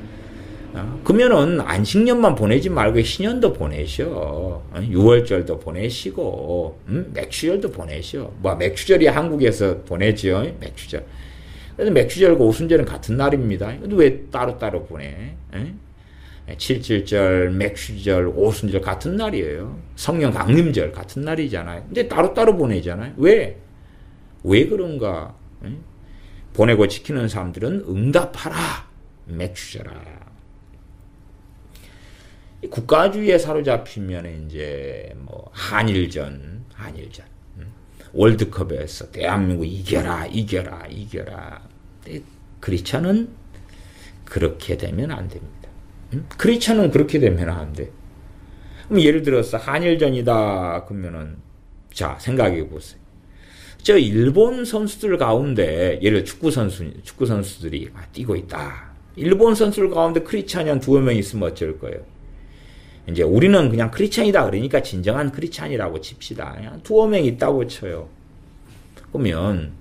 그러면은 안식년만 보내지 말고 신년도 보내셔. 6월절도 보내시고, 맥추절도 보내셔. 맥추절이 한국에서 보내죠. 맥추절. 그래서 맥추절과 오순절은 같은 날입니다. 근데 왜 따로따로 보내? 칠칠절, 맥추절, 오순절 같은 날이에요. 성령 강림절 같은 날이잖아요. 근데 따로따로 보내잖아요. 왜 그런가? 보내고 지키는 사람들은 응답하라. 맥추절아. 국가주의에 사로잡히면 이제 한일전. 월드컵에서 대한민국 이겨라. 크리스천은 그렇게 되면 안 됩니다. 크리스천은 그렇게 되면 안 돼. 그럼 예를 들어서 한일전이다 그러면은 자 생각해 보세요. 저 일본 선수들 가운데 예를 축구 선수들이 뛰고 있다. 일본 선수들 가운데 크리스천이 한 2명 있으면 어쩔 거예요? 이제 우리는 그냥 크리스천이다 그러니까 진정한 크리스천이라고 칩시다. 2명 있다고 쳐요. 그러면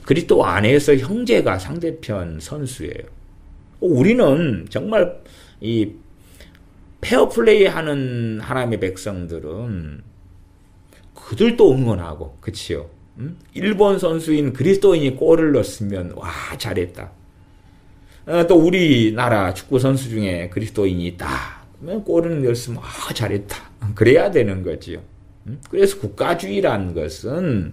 그리스도 안에서 형제가 상대편 선수예요. 우리는 정말 이 페어플레이 하는 하나님의 백성들은 그들도 응원하고, 그치요? 일본 선수인 그리스도인이 골을 넣었으면, 와, 잘했다. 또 우리나라 축구 선수 중에 그리스도인이 있다. 그러면 골을 넣었으면, 아, 잘했다. 그래야 되는 거지요. 그래서 국가주의라는 것은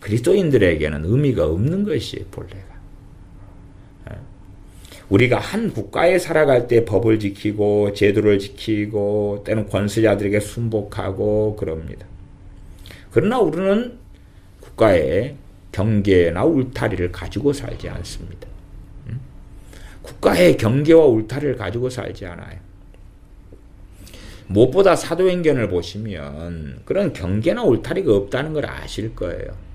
그리스도인들에게는 의미가 없는 것이에요, 본래가. 우리가 한 국가에 살아갈 때 법을 지키고 제도를 지키고 때는 권세자들에게 순복하고 그럽니다. 그러나 우리는 국가의 경계나 울타리를 가지고 살지 않습니다. 국가의 경계와 울타리를 가지고 살지 않아요. 무엇보다 사도행전을 보시면 그런 경계나 울타리가 없다는 걸 아실 거예요.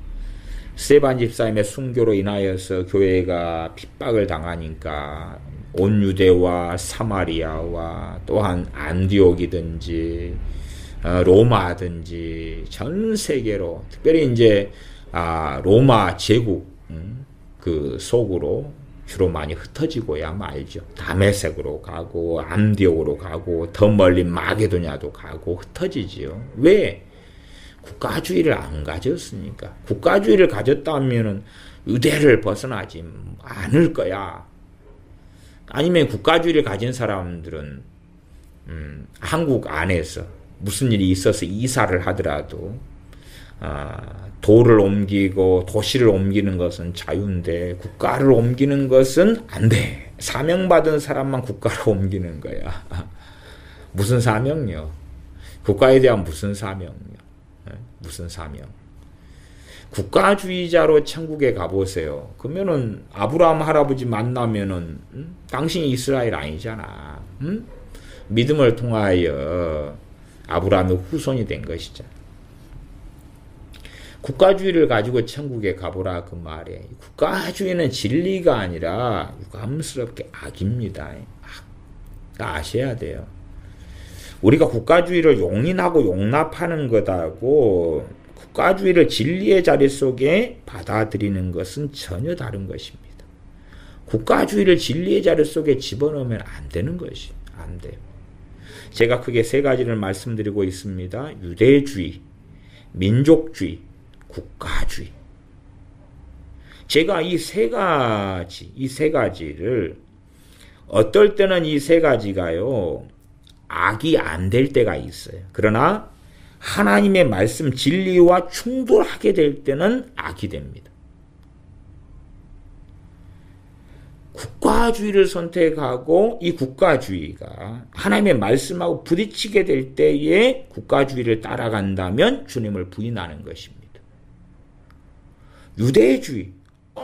스데반 집사님의 순교로 인하여서 교회가 핍박을 당하니까 온 유대와 사마리아와 또한 안디옥이든지 로마든지 전 세계로 특별히 이제 로마 제국 그 속으로 주로 많이 흩어지고야 말죠. 다메섹으로 가고 안디옥으로 가고 더 멀리 마게도냐도 가고 흩어지지요. 왜? 국가주의를 안 가졌으니까. 국가주의를 가졌다면 유대를 벗어나지 않을 거야. 아니면 국가주의를 가진 사람들은 한국 안에서 무슨 일이 있어서 이사를 하더라도 도를 옮기고 도시를 옮기는 것은 자유인데 국가를 옮기는 것은 안 돼. 사명받은 사람만 국가를 옮기는 거야. 무슨 사명요? 국가에 대한 무슨 사명요? 무슨 사명? 국가주의자로 천국에 가보세요. 그러면은 아브라함 할아버지 만나면은 당신이 이스라엘 아니잖아. 믿음을 통하여 아브라함의 후손이 된 것이잖아. 국가주의를 가지고 천국에 가보라 그 말이에요. 국가주의는 진리가 아니라 유감스럽게 악입니다. 아셔야 돼요. 우리가 국가주의를 용인하고 용납하는 것하고 국가주의를 진리의 자리 속에 받아들이는 것은 전혀 다른 것입니다. 국가주의를 진리의 자리 속에 집어넣으면 안 되는 것이 안 돼요. 제가 크게 세 가지를 말씀드리고 있습니다. 유대주의, 민족주의, 국가주의. 제가 이 세 가지를 어떨 때는 이 세 가지가요, 악이 안 될 때가 있어요. 그러나 하나님의 말씀 진리와 충돌하게 될 때는 악이 됩니다. 국가주의를 선택하고 이 국가주의가 하나님의 말씀하고 부딪히게 될 때에 국가주의를 따라간다면 주님을 부인하는 것입니다. 유대주의,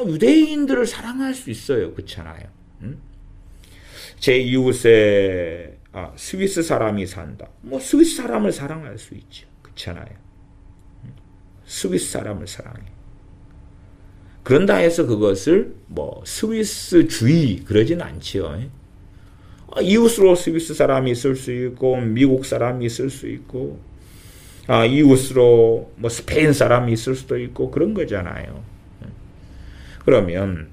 유대인들을 사랑할 수 있어요. 그렇잖아요. 제 이웃에 스위스 사람이 산다. 스위스 사람을 사랑할 수 있죠. 그렇잖아요. 스위스 사람을 사랑해. 그런다 해서 그것을 스위스주의 그러진 않지요. 이웃으로 스위스 사람이 있을 수 있고 미국 사람이 있을 수 있고 이웃으로 스페인 사람이 있을 수도 있고 그런 거잖아요. 그러면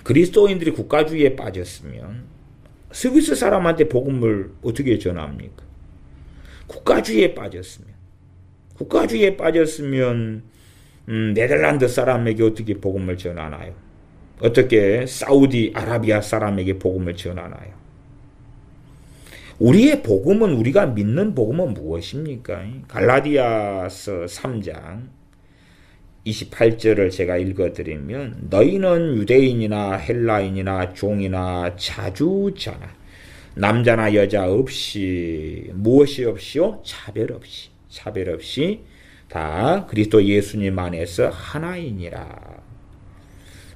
그리스도인들이 국가주의에 빠졌으면 스위스 사람한테 복음을 어떻게 전합니까? 국가주의에 빠졌으면 네덜란드 사람에게 어떻게 복음을 전하나요? 어떻게 사우디 아라비아 사람에게 복음을 전하나요? 우리의 복음은, 우리가 믿는 복음은 무엇입니까? 갈라디아서 3장 28절을 제가 읽어드리면, 너희는 유대인이나 헬라인이나 종이나 자주자나 남자나 여자 없이 무엇이 없이요? 차별 없이 다 그리스도 예수님 안에서 하나이니라.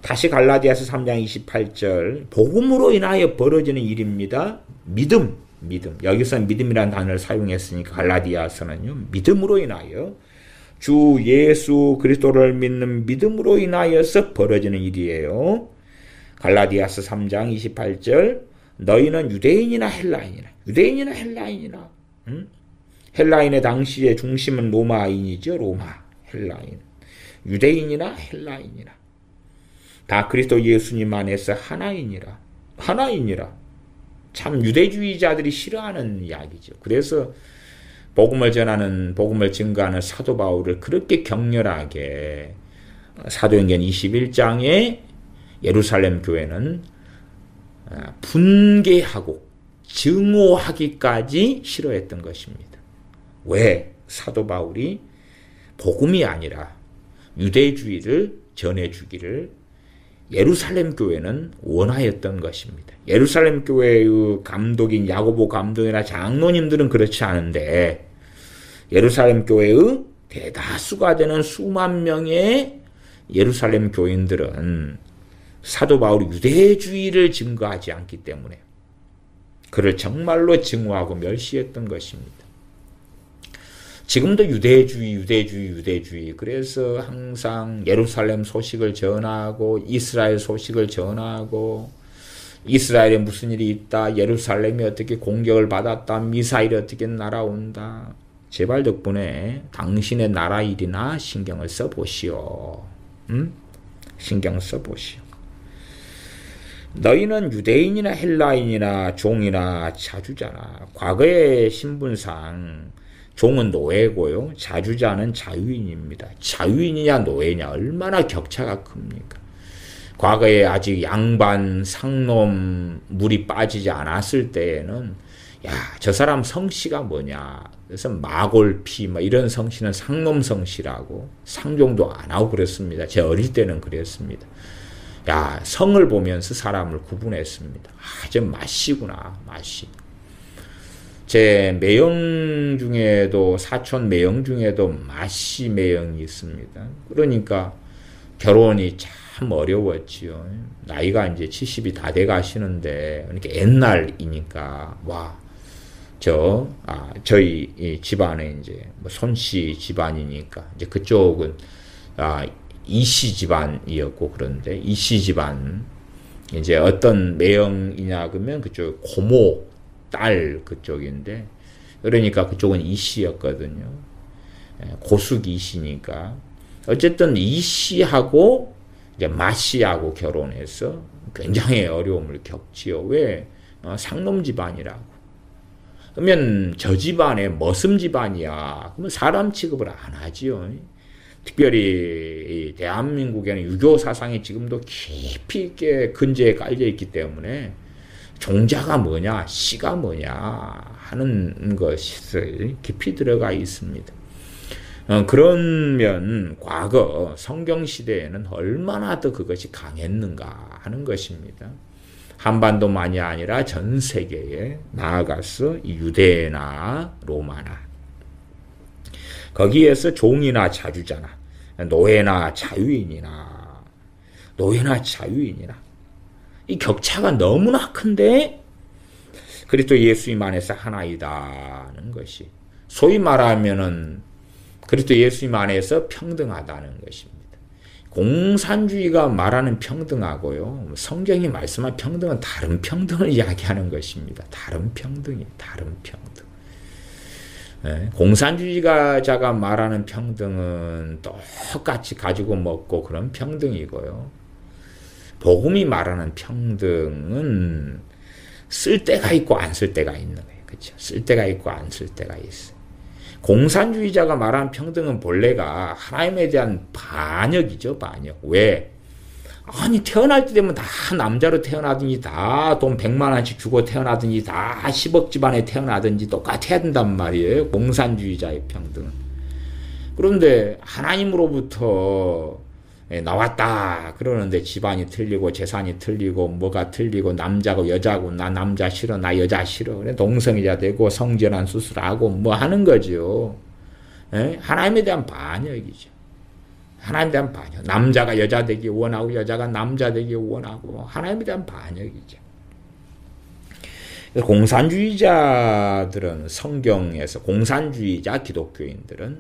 다시 갈라디아서 3장 28절, 복음으로 인하여 벌어지는 일입니다. 믿음. 여기서 믿음이라는 단어를 사용했으니까 갈라디아서는요, 믿음으로 인하여, 주 예수 그리스도를 믿는 믿음으로 인하여서 벌어지는 일이에요. 갈라디아서 3장 28절, 너희는 유대인이나 헬라인이나 헬라인의 당시의 중심은 로마인이죠. 헬라인. 유대인이나 헬라인이나 다 그리스도 예수님 안에서 하나이니라. 참 유대주의자들이 싫어하는 이야기죠. 그래서 복음을 증거하는 사도 바울을 그렇게 격렬하게 사도행전 21장에 예루살렘 교회는 분개하고 증오하기까지 싫어했던 것입니다. 왜? 사도 바울이 복음이 아니라 유대주의를 전해주기를 예루살렘 교회는 원하였던 것입니다. 예루살렘 교회의 감독인 야고보 감독이나 장로님들은 그렇지 않은데, 예루살렘 교회의 대다수가 되는 수만 명의 예루살렘 교인들은 사도 바울이 유대주의를 증거하지 않기 때문에 그를 정말로 증오하고 멸시했던 것입니다. 지금도 유대주의. 그래서 항상 예루살렘 소식을 전하고 이스라엘 소식을 전하고, 이스라엘에 무슨 일이 있다, 예루살렘이 어떻게 공격을 받았다, 미사일이 어떻게 날아온다. 제발 덕분에 당신의 나라 일이나 신경을 써보시오. 신경 써보시오. 너희는 유대인이나 헬라인이나 종이나 자주자나. 과거의 신분상 종은 노예고요, 자주자는 자유인입니다. 자유인이냐 노예냐 얼마나 격차가 큽니까? 과거에 아직 양반, 상놈 물이 빠지지 않았을 때에는 저 사람 성씨가 뭐냐, 그래서 마골피 이런 성씨는 상놈 성씨라고 상종도 안 하고 그랬습니다. 제 어릴 때는 그랬습니다. 성을 보면서 사람을 구분했습니다. 저 마씨구나, 마씨. 제 매형 중에도, 사촌 매형 중에도 마씨 매형이 있습니다. 그러니까 결혼이 참 어려웠지요. 나이가 이제 70이 다 돼 가시는데, 그러니까 옛날이니까, 저희 이 집안에 이제 손씨 집안이니까, 이제 그쪽은, 이씨 집안이었고, 그런데 이씨 집안, 이제 어떤 매형이냐 그러면 그쪽 고모, 딸 그쪽인데, 그러니까 그쪽은 이씨였거든요. 고숙 이씨니까. 어쨌든 이씨하고 이제 마씨하고 결혼해서 굉장히 어려움을 겪지요. 왜? 상놈 집안이라고. 그러면 저 집안에 머슴 집안이야. 그러면 사람 취급을 안 하지요. 특별히 대한민국에는 유교 사상이 지금도 깊이 있게 근저에 깔려 있기 때문에 종자가 뭐냐, 씨가 뭐냐 하는 것이 깊이 들어가 있습니다. 그러면 과거 성경시대에는 얼마나 더 그것이 강했는가 하는 것입니다. 한반도만이 아니라 전 세계에 나아가서 유대나 로마나 거기에서 종이나 자주자나 노예나 자유인이나 이 격차가 너무나 큰데 그리스도 예수님 안에서 하나이다는 것이 소위 말하면은 그리스도 예수님 안에서 평등하다는 것입니다. 공산주의가 말하는 평등하고요. 성경이 말씀한 평등은 다른 평등을 이야기하는 것입니다. 다른 평등. 공산주의자가 말하는 평등은 똑같이 가지고 먹고 그런 평등이고요. 복음이 말하는 평등은 쓸 때가 있고 안 쓸 때가 있는 거예요. 그렇죠? 쓸 때가 있고 안 쓸 때가 있어요. 공산주의자가 말하는 평등은 본래가 하나님에 대한 반역이죠, 반역. 왜? 아니, 태어날 때 되면 다 남자로 태어나든지 다 돈 100만 원씩 주고 태어나든지 다 10억 집안에 태어나든지 똑같아야 된단 말이에요. 공산주의자의 평등은. 그런데 하나님으로부터 나왔다 그러는데 집안이 틀리고 재산이 틀리고 뭐가 틀리고 남자고 여자고 나 남자 싫어 나 여자 싫어 그래 동성애자 되고 성전환 수술하고 뭐 하는 거죠. 하나님에 대한 반역이죠. 하나님에 대한 반역. 남자가 여자 되기 원하고 여자가 남자 되기 원하고 하나님에 대한 반역이죠. 공산주의자들은 성경에서 공산주의자 기독교인들은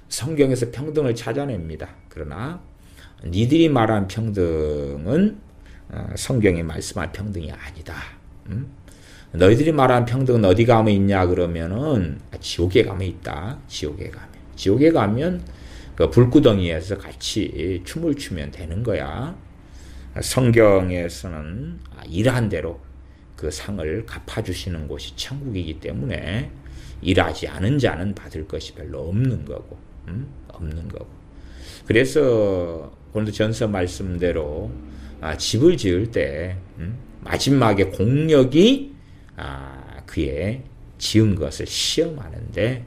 성경에서 평등을 찾아냅니다. 그러나 니들이 말한 평등은 성경이 말씀한 평등이 아니다. 너희들이 말한 평등은 어디 가면 있냐 그러면은 지옥에 가면 있다. 지옥에 가면 그 불구덩이에서 같이 춤을 추면 되는 거야. 성경에서는 일한 대로 그 상을 갚아주시는 곳이 천국이기 때문에 일하지 않은 자는 받을 것이 별로 없는 거고. 그래서 고린도전서 말씀대로 집을 지을 때 마지막에 공력이 그의 지은 것을 시험하는데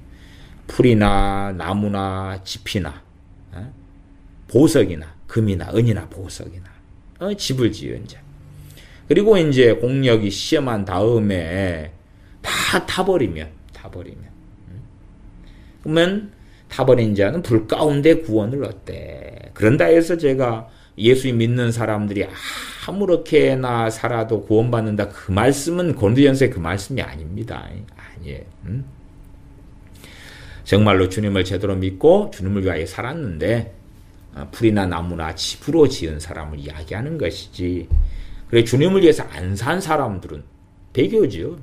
풀이나 나무나 짚이나 보석이나 금이나 은이나 보석이나 집을 지은 자. 그리고 이제 공력이 시험한 다음에 다 타버리면 그러면 타버린 자는 불 가운데 구원을 얻대. 그런다 해서 제가 예수 믿는 사람들이 아무렇게나 살아도 구원받는다. 그 말씀은 고린도전서의 그 말씀이 아닙니다. 아니에요. 정말로 주님을 제대로 믿고 주님을 위하여 살았는데 풀이나 나무나 집으로 지은 사람을 이야기하는 것이지. 그래 주님을 위해서 안 산 사람들은 배교지요.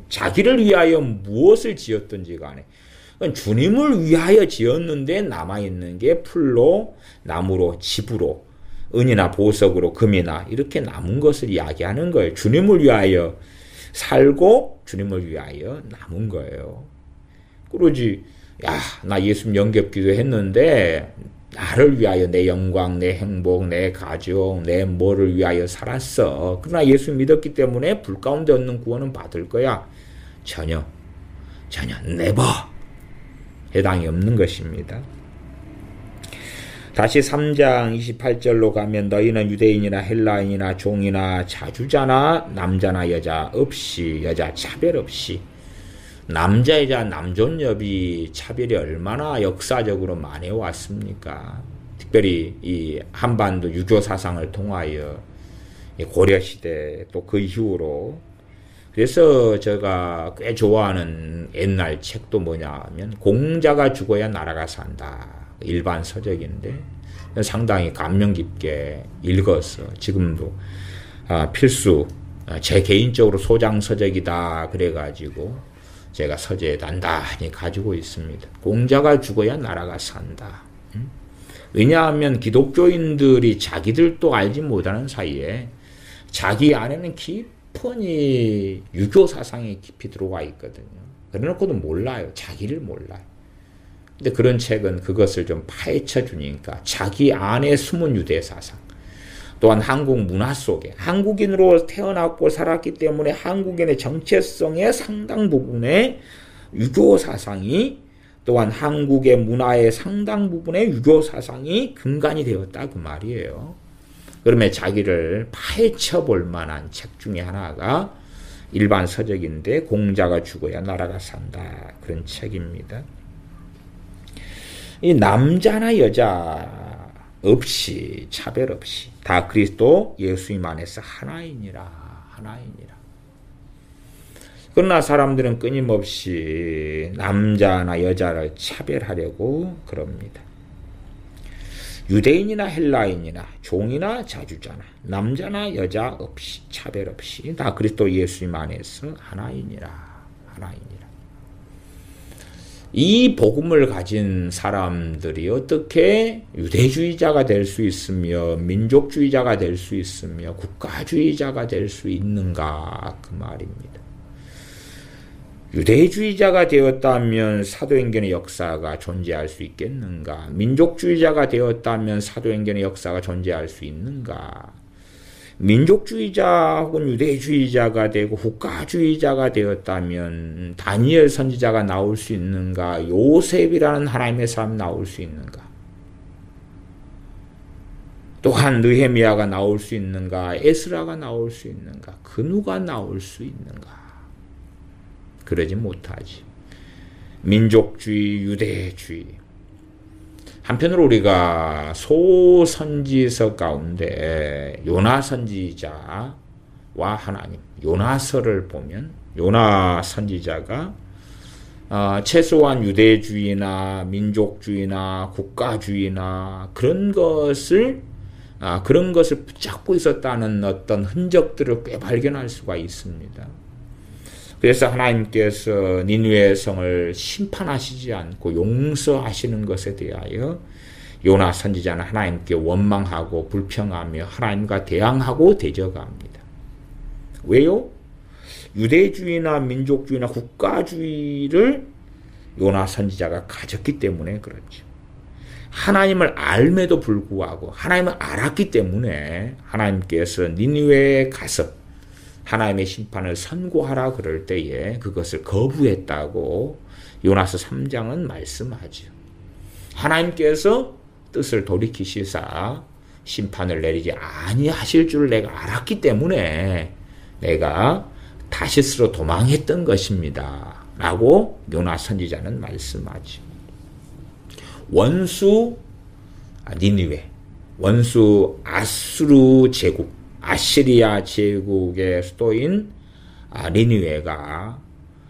자기를 위하여 무엇을 지었든지 간에 주님을 위하여 지었는데 남아있는 게 풀로 나무로 집으로 은이나 보석으로 금이나 이렇게 남은 것을 이야기하는 거예요. 주님을 위하여 살고 주님을 위하여 남은 거예요. 그러지 나 예수님 영접기도 했는데 나를 위하여 내 영광, 내 행복, 내 가족, 내 뭐를 위하여 살았어. 그러나 예수 믿었기 때문에 불 가운데 얻는 구원은 받을 거야. 전혀 never 해당이 없는 것입니다. 다시 3장 28절로 가면 너희는 유대인이나 헬라인이나 종이나 자주자나 남자나 여자 없이 여자 차별 없이 남자 여자 남존여비 차별이 얼마나 역사적으로 많이 왔습니까? 특별히 이 한반도 유교 사상을 통하여 고려시대 또 그 이후로. 그래서 제가 꽤 좋아하는 옛날 책도 뭐냐 하면 공자가 죽어야 나라가 산다. 일반 서적인데 상당히 감명 깊게 읽어서 지금도 필수 제 개인적으로 소장서적이다 그래가지고 제가 서재에 단단히 가지고 있습니다. 공자가 죽어야 나라가 산다. 왜냐하면 기독교인들이 자기들도 알지 못하는 사이에 자기 안에는 깊은 이 유교 사상이 깊이 들어와 있거든요. 그래놓고도 몰라요. 자기를 몰라요. 근데 그런 책은 그것을 좀 파헤쳐 주니까 자기 안에 숨은 유대 사상, 또한 한국 문화 속에 한국인으로 태어났고 살았기 때문에 한국인의 정체성의 상당 부분에 유교 사상이, 또한 한국의 문화의 상당 부분에 유교 사상이 근간이 되었다 그 말이에요. 그러면 자기를 파헤쳐 볼 만한 책 중에 하나가 일반 서적인데 공자가 죽어야 나라가 산다 그런 책입니다. 이 남자나 여자 없이 차별 없이 다 그리스도 예수님 안에서 하나이니라. 그러나 사람들은 끊임없이 남자나 여자를 차별하려고 그럽니다. 유대인이나 헬라인이나 종이나 자주자나 남자나 여자 없이 차별 없이 다 그리스도 예수님 안에서 하나이니라. 이 복음을 가진 사람들이 어떻게 유대주의자가 될 수 있으며 민족주의자가 될 수 있으며 국가주의자가 될 수 있는가 그 말입니다. 유대주의자가 되었다면 사도행전의 역사가 존재할 수 있겠는가? 민족주의자가 되었다면 사도행전의 역사가 존재할 수 있는가? 민족주의자 혹은 유대주의자가 되고 국가주의자가 되었다면 다니엘 선지자가 나올 수 있는가? 요셉이라는 하나님의 사람 나올 수 있는가? 또한 느헤미야가 나올 수 있는가? 에스라가 나올 수 있는가? 그 누가 나올 수 있는가? 그러지 못하지. 민족주의, 유대주의. 한편으로 우리가 소선지서 가운데 요나 선지자와 하나님, 요나서를 보면 요나 선지자가 최소한 유대주의나 민족주의나 국가주의나 그런 것을 붙잡고 있었다는 어떤 흔적들을 꽤 발견할 수가 있습니다. 그래서 하나님께서 니느웨 성을 심판하시지 않고 용서하시는 것에 대하여 요나 선지자는 하나님께 원망하고 불평하며 하나님과 대항하고 대적합니다. 왜요? 유대주의나 민족주의나 국가주의를 요나 선지자가 가졌기 때문에 그렇죠. 하나님을 알매도 불구하고 하나님을 알았기 때문에 하나님께서 니느웨에 가서 하나님의 심판을 선고하라 그럴 때에 그것을 거부했다고 요나서 3장은 말씀하죠. 하나님께서 뜻을 돌이키시사 심판을 내리지 아니하실 줄 내가 알았기 때문에 내가 다시스로 도망했던 것입니다. 라고 요나 선지자는 말씀하죠. 원수 니느웨, 원수 아수르 제국, 아시리아 제국의 수도인 니느웨가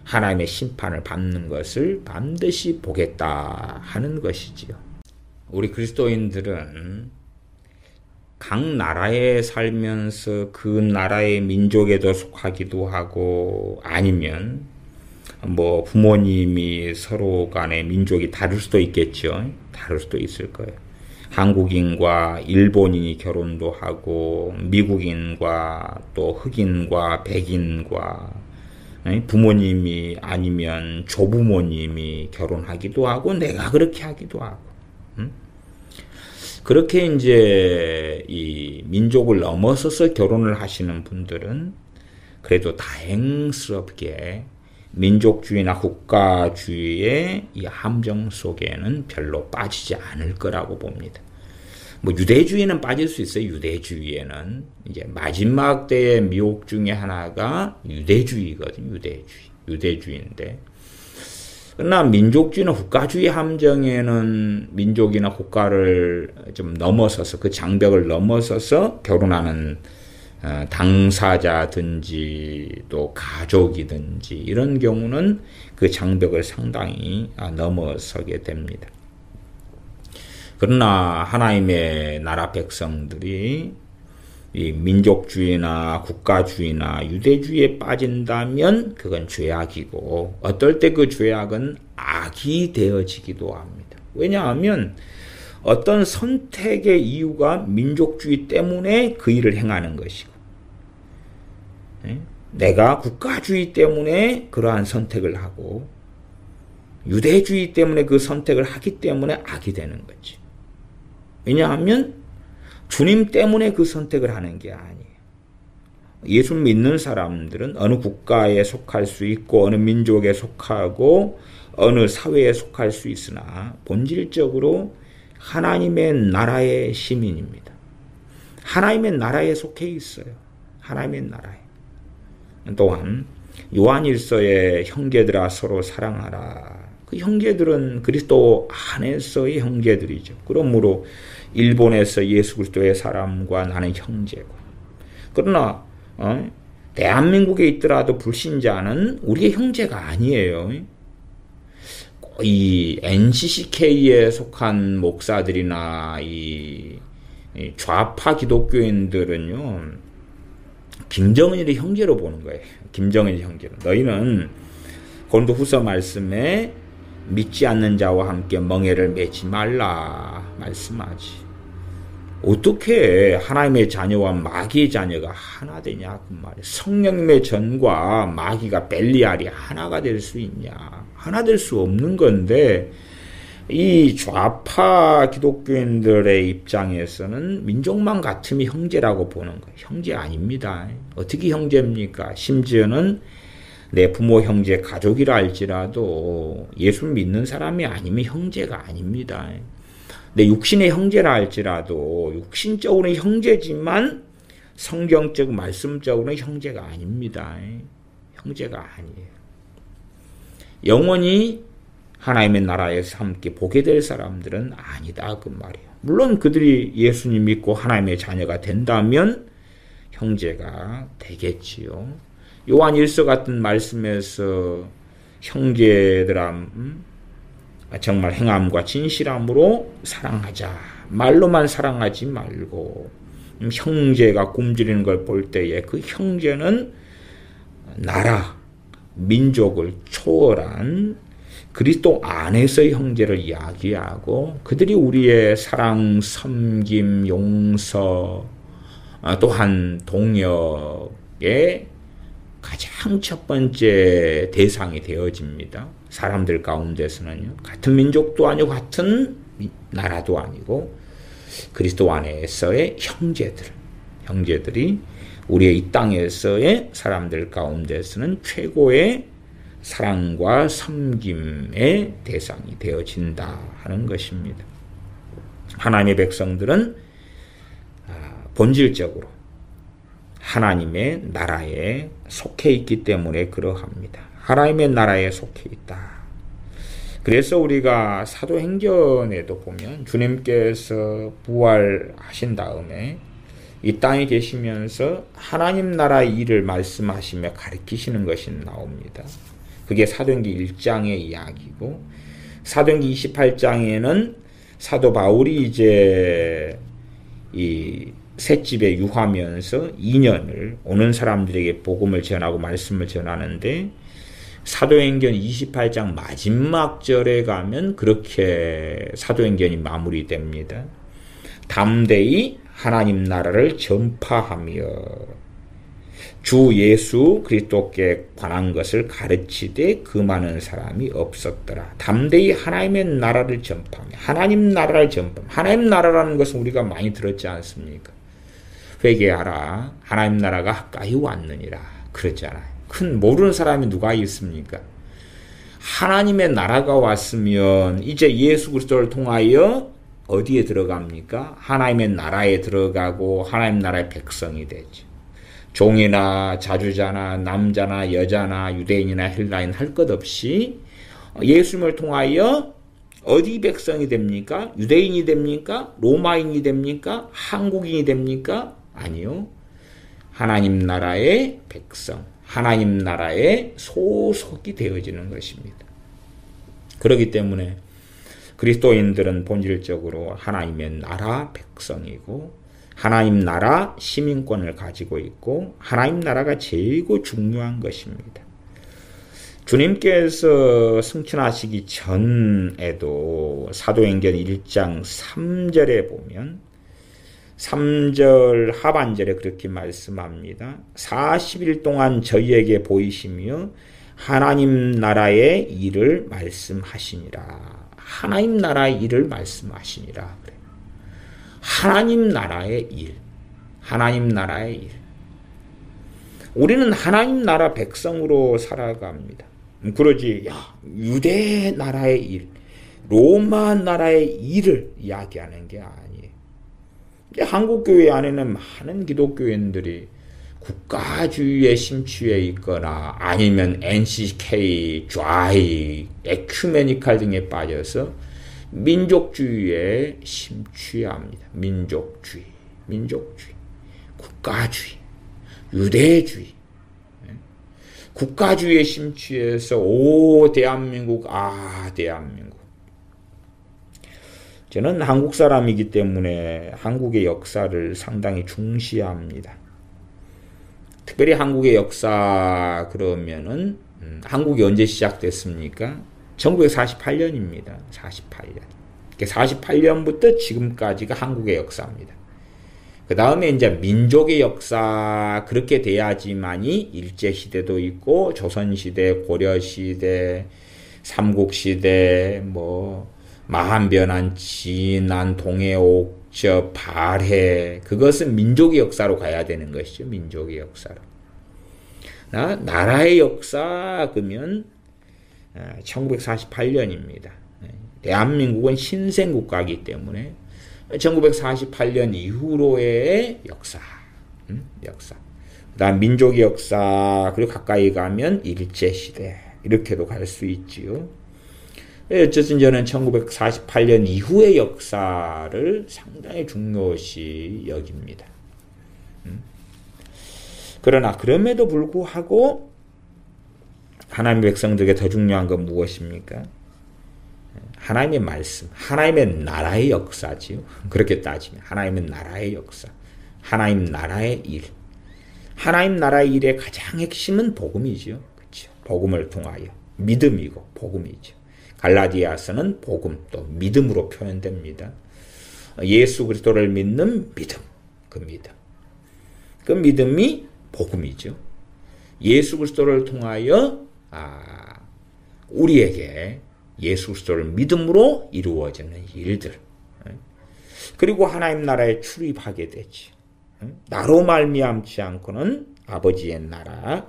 하나님의 심판을 받는 것을 반드시 보겠다 하는 것이지요. 우리 그리스도인들은 각 나라에 살면서 그 나라의 민족에도 속하기도 하고 아니면 뭐 부모님이 서로 간의 민족이 다를 수도 있겠죠. 다를 수도 있을 거예요. 한국인과 일본인이 결혼도 하고 미국인과 또 흑인과 백인과 부모님이 아니면 조부모님이 결혼하기도 하고 내가 그렇게 하기도 하고 그렇게 이제 이 민족을 넘어서서 결혼을 하시는 분들은 그래도 다행스럽게 민족주의나 국가주의의 이 함정 속에는 별로 빠지지 않을 거라고 봅니다. 뭐 유대주의는 빠질 수 있어요. 유대주의에는 이제 마지막 때의 미혹 중에 하나가 유대주의거든요. 유대주의인데 그러나 민족주의나 국가주의 함정에는 민족이나 국가를 좀 넘어서서 그 장벽을 넘어서서 결혼하는 당사자든지 또 가족이든지 이런 경우는 그 장벽을 상당히 넘어서게 됩니다. 그러나 하나님의 나라 백성들이 이 민족주의나 국가주의나 유대주의에 빠진다면 그건 죄악이고 어떨 때 그 죄악은 악이 되어지기도 합니다. 왜냐하면 어떤 선택의 이유가 민족주의 때문에 그 일을 행하는 것이고 내가 국가주의 때문에 그러한 선택을 하고 유대주의 때문에 그 선택을 하기 때문에 악이 되는 거지. 왜냐하면 주님 때문에 그 선택을 하는 게 아니에요. 예수 믿는 사람들은 어느 국가에 속할 수 있고 어느 민족에 속하고 어느 사회에 속할 수 있으나 본질적으로 하나님의 나라의 시민입니다. 하나님의 나라에 속해 있어요. 하나님의 나라에. 또한 요한일서에 형제들아 서로 사랑하라. 그 형제들은 그리스도 안에서의 형제들이죠. 그러므로 일본에서 예수 그리스도의 사람과 나는 형제고. 그러나 대한민국에 있더라도 불신자는 우리의 형제가 아니에요. 이 NCCK에 속한 목사들이나 이 좌파 기독교인들은요, 김정은이를 형제로 보는 거예요. 김정은이 형제로. 너희는 고린도후서 말씀에 믿지 않는 자와 함께 멍에를 매지 말라 말씀하지. 어떻게 하나님의 자녀와 마귀의 자녀가 하나 되냐 그 말이에요. 성령님의 전과 마귀가 벨리알이 하나가 될 수 있냐. 하나 될 수 없는 건데 이 좌파 기독교인들의 입장에서는 민족만 같으면 형제라고 보는 거예요. 형제 아닙니다. 어떻게 형제입니까? 심지어는 내 부모, 형제, 가족이라 할지라도 예수 믿는 사람이 아니면 형제가 아닙니다. 내 육신의 형제라 할지라도 육신적으로는 형제지만 성경적, 말씀적으로는 형제가 아닙니다. 형제가 아니에요. 영원히 하나님의 나라에서 함께 보게 될 사람들은 아니다 그 말이에요. 물론 그들이 예수님 믿고 하나님의 자녀가 된다면 형제가 되겠지요. 요한 1서 같은 말씀에서 형제들아 정말 행함과 진실함으로 사랑하자. 말로만 사랑하지 말고 형제가 굶주리는 걸 볼 때에 그 형제는 나라, 민족을 초월한 그리스도 안에서의 형제를 이야기하고 그들이 우리의 사랑, 섬김, 용서 또한 동역의 가장 첫 번째 대상이 되어집니다. 사람들 가운데서는요. 같은 민족도 아니고 같은 나라도 아니고 그리스도 안에서의 형제들이 우리의 이 땅에서의 사람들 가운데서는 최고의 사랑과 섬김의 대상이 되어진다 하는 것입니다. 하나님의 백성들은 본질적으로 하나님의 나라에 속해 있기 때문에 그러합니다. 하나님의 나라에 속해 있다. 그래서 우리가 사도행전에도 보면 주님께서 부활하신 다음에 이 땅에 계시면서 하나님 나라의 일을 말씀하시며 가르치시는 것이 나옵니다. 그게 사도행전 1장의 이야기고 사도행전 28장에는 사도 바울이 이제 이 셋집에 유하면서 2년을 오는 사람들에게 복음을 전하고 말씀을 전하는데 사도행전 28장 마지막 절에 가면 그렇게 사도행전이 마무리됩니다. 담대히 하나님 나라를 전파하며 주 예수 그리스도께 관한 것을 가르치되 금하는 사람이 없었더라. 담대히 하나님의 나라를 전파하며 하나님 나라를 전파하며 하나님 나라라는 것은 우리가 많이 들었지 않습니까? 회개하라. 하나님 나라가 가까이 왔느니라. 그랬잖아요. 큰 모르는 사람이 누가 있습니까? 하나님의 나라가 왔으면 이제 예수 그리스도를 통하여 어디에 들어갑니까? 하나님의 나라에 들어가고 하나님 나라의 백성이 되죠. 종이나 자주자나 남자나 여자나 유대인이나 헬라인 할 것 없이 예수님을 통하여 어디 백성이 됩니까? 유대인이 됩니까? 로마인이 됩니까? 한국인이 됩니까? 아니요. 하나님 나라의 백성, 하나님 나라의 소속이 되어지는 것입니다. 그렇기 때문에 그리스도인들은 본질적으로 하나님의 나라 백성이고 하나님 나라 시민권을 가지고 있고 하나님 나라가 최고 중요한 것입니다. 주님께서 승천하시기 전에도 사도행전 1장 3절에 보면 3절 하반절에 그렇게 말씀합니다. 40일 동안 저희에게 보이시며 하나님 나라의 일을 말씀하시니라. 하나님 나라의 일을 말씀하시니라. 그래. 하나님 나라의 일. 하나님 나라의 일. 우리는 하나님 나라 백성으로 살아갑니다. 그러지, 유대 나라의 일, 로마 나라의 일을 이야기하는 게 아니에요. 한국교회 안에는 많은 기독교인들이 국가주의에 심취해 있거나 아니면 NCK, 좌익, 에큐메니칼 등에 빠져서 민족주의에 심취합니다. 민족주의, 국가주의, 유대주의. 국가주의에 심취해서 대한민국, 대한민국. 저는 한국 사람이기 때문에 한국의 역사를 상당히 중시합니다. 특별히 한국의 역사 그러면은 한국이 언제 시작됐습니까? 1948년입니다. 48년. 48년부터 지금까지가 한국의 역사입니다. 그 다음에 이제 민족의 역사 그렇게 돼야지만이 일제시대도 있고 조선시대, 고려시대, 삼국시대, 마한변한, 진안, 동해옥저, 발해 그것은 민족의 역사로 가야 되는 것이죠. 민족의 역사로. 나라의 역사 그러면 1948년입니다. 대한민국은 신생국가이기 때문에 1948년 이후로의 역사. 그다음 민족의 역사 그리고 가까이 가면 일제시대 이렇게도 갈 수 있지요. 어쨌든 저는 1948년 이후의 역사를 상당히 중요시 여깁니다. 그러나 그럼에도 불구하고 하나님의 백성들에게 더 중요한 건 무엇입니까? 하나님의 말씀, 하나님의 나라의 역사지요. 그렇게 따지면 하나님의 나라의 역사, 하나님 나라의 일. 하나님 나라의 일의 가장 핵심은 복음이지요. 그렇죠? 복음을 통하여 믿음이고 복음이죠. 갈라디아서는 복음 또 믿음으로 표현됩니다. 예수 그리스도를 믿는 믿음, 그 믿음. 그 믿음이 복음이죠. 예수 그리스도를 통하여 우리에게 예수 그리스도를 믿음으로 이루어지는 일들. 그리고 하나님 나라에 출입하게 되지. 나로 말미암지 않고는 아버지의 나라가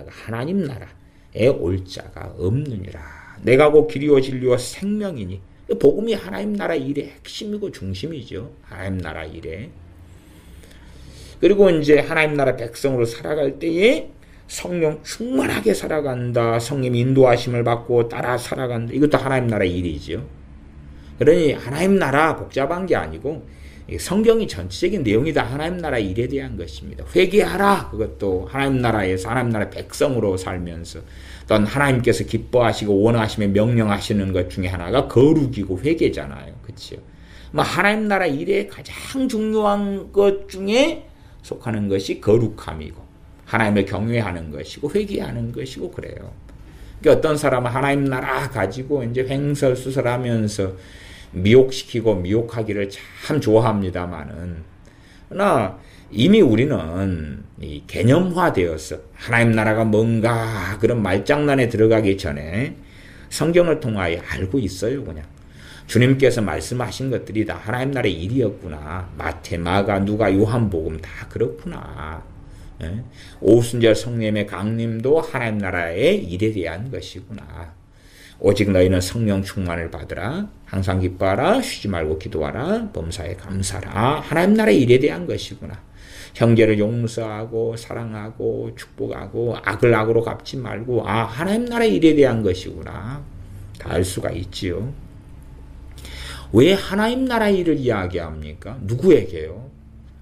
하나님 나라에 올 자가 없느니라. 내가 곧 길이요 진리요 생명이니. 복음이 하나님 나라 일의 핵심이고 중심이죠. 하나님 나라 일에. 그리고 이제 하나님 나라 백성으로 살아갈 때에 성령 충만하게 살아간다. 성령 인도하심을 받고 따라 살아간다. 이것도 하나님 나라 일이죠. 그러니 하나님 나라 복잡한 게 아니고 성경이 전체적인 내용이 다 하나님 나라 일에 대한 것입니다. 회개하라. 그것도 하나님 나라에서 하나님 나라 백성으로 살면서 또한 하나님께서 기뻐하시고 원하시며 명령하시는 것 중에 하나가 거룩이고 회개잖아요. 그렇죠? 하나님 나라 일에 가장 중요한 것 중에 속하는 것이 거룩함이고 하나님을 경외하는 것이고 회개하는 것이고 그래요. 그러니까 어떤 사람은 하나님 나라 가지고 이제 횡설수설하면서 미혹시키고 미혹하기를 참 좋아합니다만은 그러나 이미 우리는 이 개념화되어서 하나님 나라가 뭔가 그런 말장난에 들어가기 전에 성경을 통하여 알고 있어요. 그냥 주님께서 말씀하신 것들이 다 하나님 나라의 일이었구나. 마태, 마가, 누가, 요한복음 다 그렇구나. 오순절 성령의 강림도 하나님 나라의 일에 대한 것이구나. 오직 너희는 성령 충만을 받으라. 항상 기뻐하라. 쉬지 말고 기도하라. 범사에 감사하라. 하나님 나라의 일에 대한 것이구나. 형제를 용서하고 사랑하고 축복하고 악을 악으로 갚지 말고 하나님 나라의 일에 대한 것이구나. 다 알 수가 있지요. 왜 하나님 나라의 일을 이야기합니까? 누구에게요?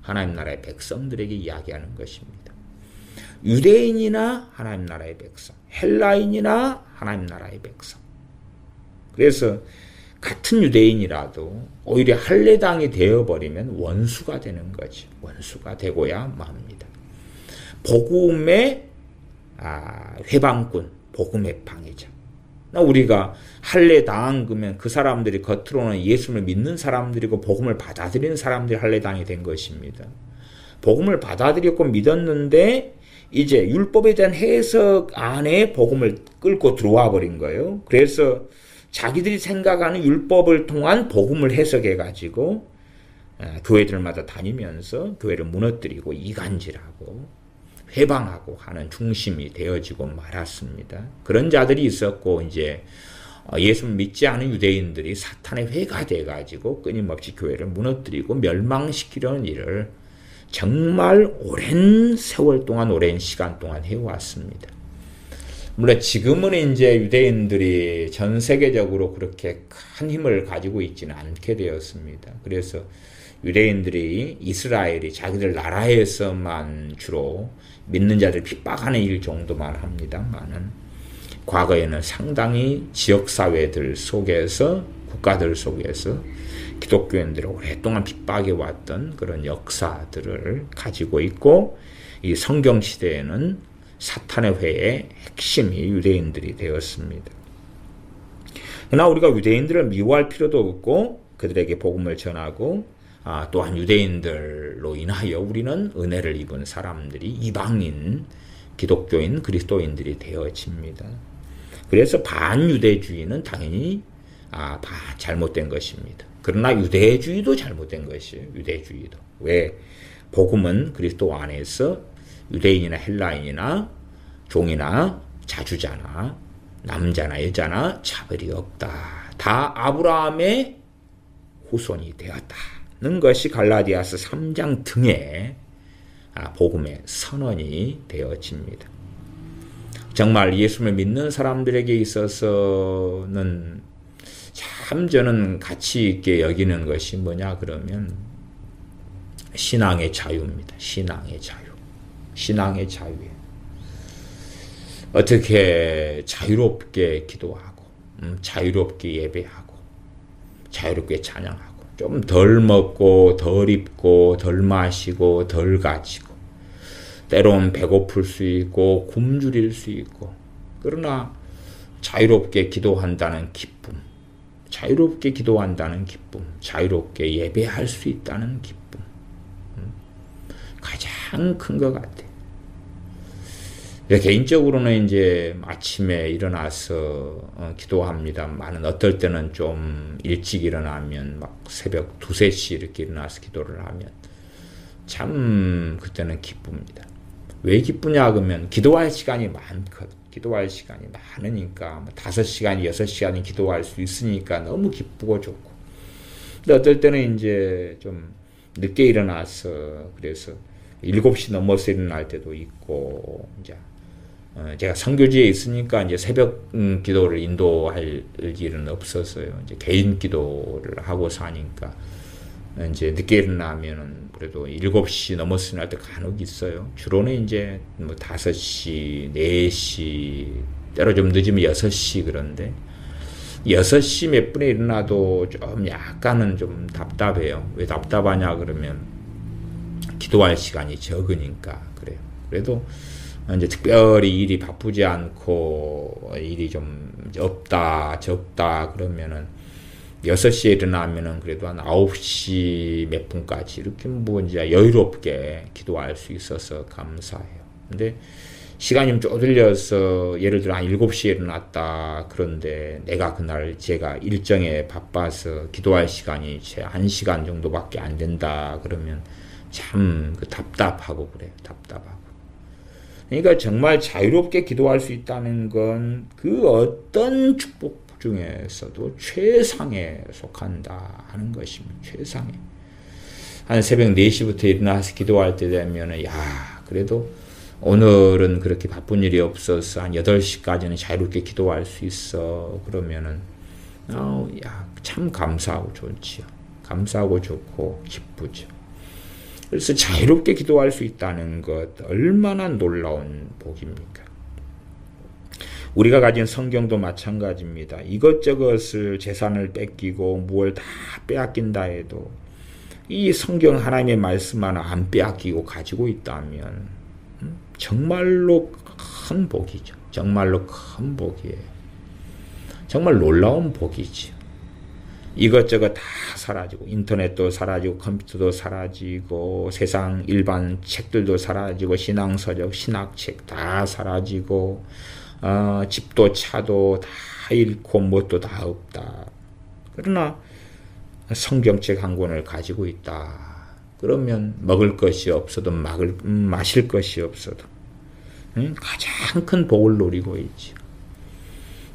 하나님 나라의 백성들에게 이야기하는 것입니다. 유대인이나 하나님 나라의 백성, 헬라인이나 하나님 나라의 백성. 그래서 같은 유대인이라도 오히려 할례당이 되어버리면 원수가 되는 거지. 원수가 되고야 맙니다. 복음의 회방꾼, 복음의 방해자. 우리가 할례당한 거면 그 사람들이 겉으로는 예수를 믿는 사람들이고 복음을 받아들이는 사람들이 할례당이 된 것입니다. 복음을 받아들였고 믿었는데 이제 율법에 대한 해석 안에 복음을 끌고 들어와 버린 거예요. 그래서 자기들이 생각하는 율법을 통한 복음을 해석해 가지고 교회들마다 다니면서 교회를 무너뜨리고 이간질하고 회방하고 하는 중심이 되어지고 말았습니다. 그런 자들이 있었고 이제 예수 믿지 않은 유대인들이 사탄의 회가 돼 가지고 끊임없이 교회를 무너뜨리고 멸망시키려는 일을 정말 오랜 세월 동안 오랜 시간 동안 해왔습니다. 물론 지금은 이제 유대인들이 전 세계적으로 그렇게 큰 힘을 가지고 있지는 않게 되었습니다. 그래서 유대인들이 이스라엘이 자기들 나라에서만 주로 믿는 자들 핍박하는 일 정도만 합니다만은 과거에는 상당히 지역사회들 속에서 국가들 속에서 기독교인들을 오랫동안 핍박해 왔던 그런 역사들을 가지고 있고 이 성경시대에는 사탄의 회의 핵심이 유대인들이 되었습니다. 그러나 우리가 유대인들을 미워할 필요도 없고 그들에게 복음을 전하고 또한 유대인들로 인하여 우리는 은혜를 입은 사람들이 이방인, 기독교인, 그리스도인들이 되어집니다. 그래서 반유대주의는 당연히 잘못된 것입니다. 그러나 유대주의도 잘못된 것이에요. 유대주의도. 왜? 복음은 그리스도 안에서 유대인이나 헬라인이나 종이나 자주자나 남자나 여자나 차별이 없다. 다 아브라함의 후손이 되었다는 것이 갈라디아서 3장 등에 복음의 선언이 되어집니다. 정말 예수를 믿는 사람들에게 있어서는 참 저는 가치 있게 여기는 것이 뭐냐 그러면 신앙의 자유입니다. 신앙의 자유. 신앙의 자유예요. 어떻게 자유롭게 기도하고 자유롭게 예배하고 자유롭게 찬양하고 좀 덜 먹고 덜 입고 덜 마시고 덜 가지고 때론 배고플 수 있고 굶주릴 수 있고 그러나 자유롭게 기도한다는 기쁨, 자유롭게 기도한다는 기쁨, 자유롭게 예배할 수 있다는 기쁨 가장 큰 것 같아요. 개인적으로는 이제 아침에 일어나서 기도합니다만 어떨 때는 좀 일찍 일어나면 막 새벽 2, 3시 이렇게 일어나서 기도를 하면 참 그때는 기쁩니다. 왜 기쁘냐 그러면 기도할 시간이 많거든. 기도할 시간이 많으니까 5시간, 6시간이 기도할 수 있으니까 너무 기쁘고 좋고. 근데 어떨 때는 이제 좀 늦게 일어나서 그래서 7시 넘어서 일어날 때도 있고 이제 제가 선교지에 있으니까 이제 새벽 기도를 인도할 일은 없어서요. 이제 개인 기도를 하고 사니까 이제 늦게 일어나면은 그래도 7시 넘어서 일어날 때 간혹 있어요. 주로는 이제 뭐 5시, 4시, 때로 좀 늦으면 6시 그런데 6시 몇 분에 일어나도 좀 약간은 좀 답답해요. 왜 답답하냐 그러면 기도할 시간이 적으니까 그래요. 그래도 이제 특별히 일이 바쁘지 않고 일이 좀 없다, 적다 그러면은 6시에 일어나면은 그래도 한 9시 몇 분까지 이렇게 뭐 이제 여유롭게 기도할 수 있어서 감사해요. 근데 시간이 좀 쪼들려서 예를 들어 한 7시에 일어났다. 그런데 내가 그날 제가 일정에 바빠서 기도할 시간이 채 1시간 정도밖에 안 된다. 그러면 참 답답하고 그래요. 답답하고. 그러니까 정말 자유롭게 기도할 수 있다는 건 그 어떤 축복 중에서도 최상에 속한다 하는 것입니다. 최상에. 한 새벽 4시부터 일어나서 기도할 때 되면 그래도 오늘은 그렇게 바쁜 일이 없어서 한 8시까지는 자유롭게 기도할 수 있어. 그러면은 참 감사하고 좋지요. 감사하고 좋고 기쁘죠. 그래서 자유롭게 기도할 수 있다는 것 얼마나 놀라운 복입니까? 우리가 가진 성경도 마찬가지입니다. 이것저것을 재산을 뺏기고 무엇을 다 빼앗긴다 해도 이 성경 하나님의 말씀 하나 안 빼앗기고 가지고 있다면 정말로 큰 복이죠. 정말로 큰 복이에요. 정말 놀라운 복이죠. 이것저것 다 사라지고 인터넷도 사라지고 컴퓨터도 사라지고 세상 일반 책들도 사라지고 신앙서적 신학책 다 사라지고 집도 차도 다 잃고 뭣도 다 없다. 그러나 성경책 한 권을 가지고 있다. 그러면 먹을 것이 없어도 마실 것이 없어도 가장 큰 복을 누리고 있죠.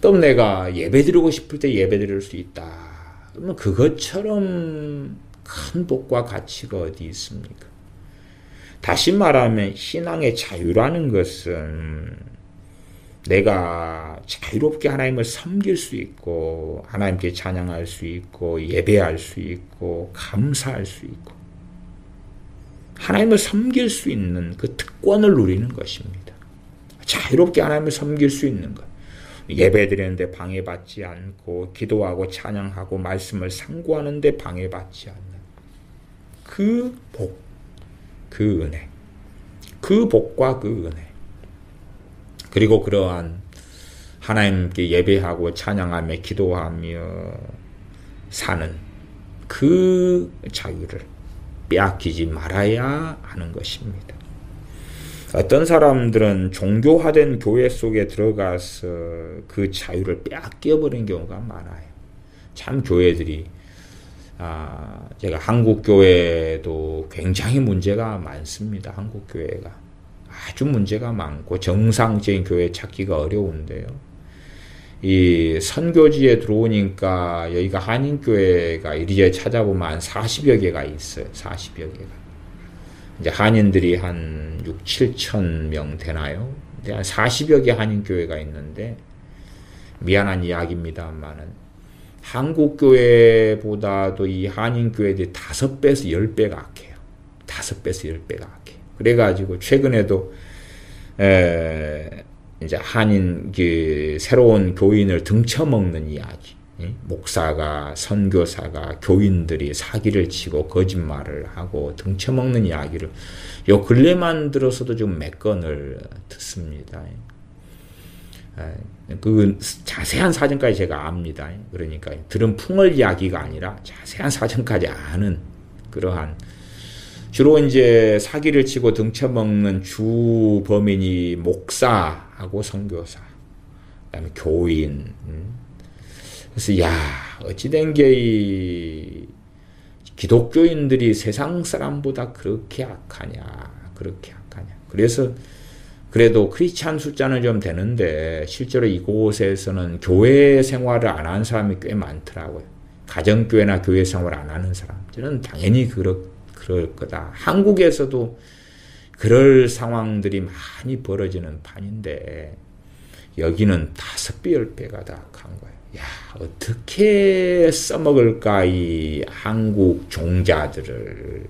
또 내가 예배드리고 싶을 때 예배드릴 수 있다. 그러면 그것처럼 큰 복과 가치가 어디 있습니까? 다시 말하면 신앙의 자유라는 것은 내가 자유롭게 하나님을 섬길 수 있고 하나님께 찬양할 수 있고 예배할 수 있고 감사할 수 있고 하나님을 섬길 수 있는 그 특권을 누리는 것입니다. 자유롭게 하나님을 섬길 수 있는 것. 예배드리는데 방해받지 않고 기도하고 찬양하고 말씀을 상고하는데 방해받지 않는 그 복, 그 은혜, 그 복과 그 은혜, 그리고 그러한 하나님께 예배하고 찬양하며 기도하며 사는 그 자유를 빼앗기지 말아야 하는 것입니다. 어떤 사람들은 종교화된 교회 속에 들어가서 그 자유를 빼앗겨버린 경우가 많아요. 참 교회들이 제가 한국 교회도 굉장히 문제가 많습니다. 한국 교회가 아주 문제가 많고 정상적인 교회 찾기가 어려운데요. 이 선교지에 들어오니까 여기가 한인교회가 이리저리 찾아보면 한 40여 개가 있어요. 40여 개가. 이제 한인들이 한 6, 7천 명 되나요? 한 40여 개 한인교회가 있는데 미안한 이야기입니다만은 한국교회보다도 이 한인교회들이 5배에서 10배가 악해요. 5배에서 10배가 악해요. 그래가지고 최근에도 이제 한인 새로운 교인을 등쳐먹는 이야기. 목사가 선교사가 교인들이 사기를 치고 거짓말을 하고 등쳐먹는 이야기를 요 근래만 들어서도 좀 몇 건을 듣습니다. 그 자세한 사정까지 제가 압니다. 그러니까 들은 풍월 이야기가 아니라 자세한 사정까지 아는 그러한 주로 이제 사기를 치고 등쳐먹는 주 범인이 목사하고 선교사, 그다음에 교인. 그래서 어찌된 게 이 기독교인들이 세상 사람보다 그렇게 악하냐. 그래서 그래도 크리스찬 숫자는 좀 되는데 실제로 이곳에서는 교회 생활을 안 하는 사람이 꽤 많더라고요. 가정교회나 교회 생활을 안 하는 사람. 저는 당연히 그럴 거다. 한국에서도 그럴 상황들이 많이 벌어지는 판인데 여기는 5배, 10배가 더 악한 거예요. 어떻게 써먹을까, 이 한국 종자들을.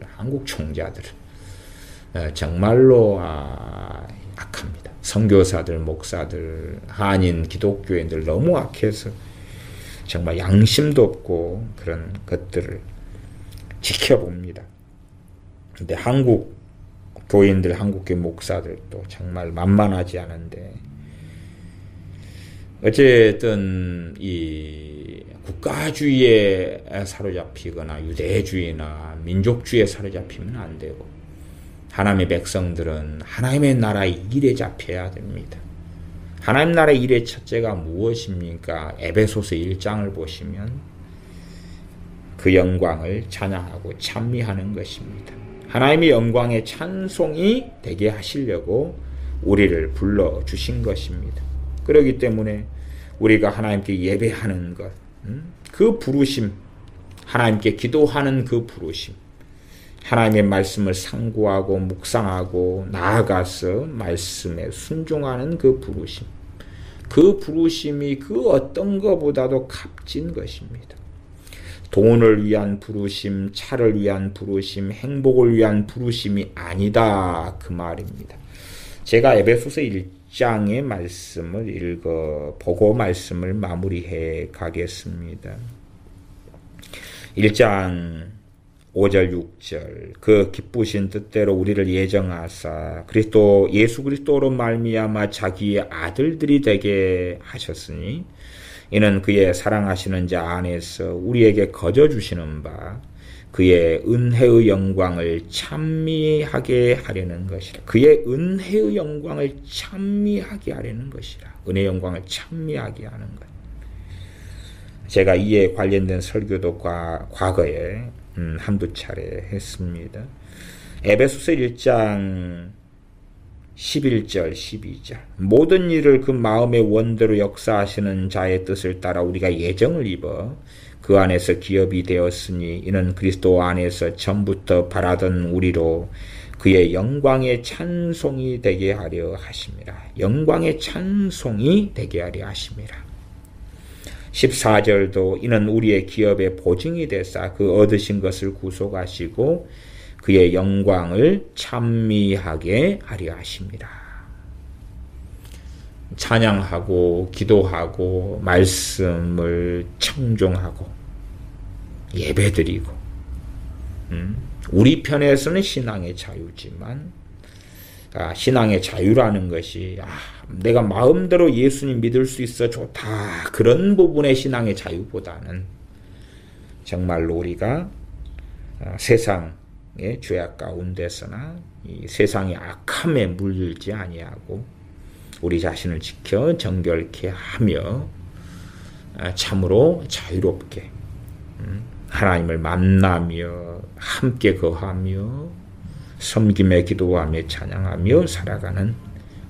정말로 악합니다. 선교사들, 목사들, 한인, 기독교인들 너무 악해서 정말 양심도 없고 그런 것들을 지켜봅니다. 근데 한국 교인들, 한국교 목사들도 정말 만만하지 않은데 어쨌든 이 국가주의에 사로잡히거나 유대주의나 민족주의에 사로잡히면 안 되고 하나님의 백성들은 하나님의 나라의 일에 잡혀야 됩니다. 하나님 나라의 일의 첫째가 무엇입니까? 에베소서 1장을 보시면 그 영광을 찬양하고 찬미하는 것입니다. 하나님의 영광의 찬송이 되게 하시려고 우리를 불러주신 것입니다. 그렇기 때문에 우리가 하나님께 예배하는 것, 그 부르심, 하나님께 기도하는 그 부르심, 하나님의 말씀을 상고하고 묵상하고 나아가서 말씀에 순종하는 그 부르심, 그 부르심이 그 어떤 것보다도 값진 것입니다. 돈을 위한 부르심, 차를 위한 부르심, 행복을 위한 부르심이 아니다, 그 말입니다. 제가 에베소서 1장의 말씀을 보고 말씀을 마무리해 가겠습니다. 1장 5절 6절 그 기쁘신 뜻대로 우리를 예정하사 예수 그리스도로 말미암아 자기의 아들들이 되게 하셨으니 이는 그의 사랑하시는 자 안에서 우리에게 거저 주시는 바 그의 은혜의 영광을 찬미하게 하려는 것이라. 그의 은혜의 영광을 찬미하게 하려는 것이라. 은혜의 영광을 찬미하게 하는 것. 제가 이에 관련된 설교도 과거에 한두 차례 했습니다. 에베소서 1장 11절 12절 모든 일을 그 마음의 원대로 역사하시는 자의 뜻을 따라 우리가 예정을 입어 그 안에서 기업이 되었으니 이는 그리스도 안에서 전부터 바라던 우리로 그의 영광의 찬송이 되게 하려 하심이라. 영광의 찬송이 되게 하려 하심이라. 14절도 이는 우리의 기업의 보증이 되사 그 얻으신 것을 구속하시고 그의 영광을 찬미하게 하려 하십니다. 찬양하고 기도하고 말씀을 청종하고 예배드리고 우리 편에서는 신앙의 자유지만 신앙의 자유라는 것이 내가 마음대로 예수님 믿을 수 있어 좋다 그런 부분의 신앙의 자유보다는 정말로 우리가 세상의 죄악 가운데서나 이 세상의 악함에 물들지 아니하고 우리 자신을 지켜 정결케 하며 참으로 자유롭게 하나님을 만나며 함께 거하며 섬김에 기도하며 찬양하며 살아가는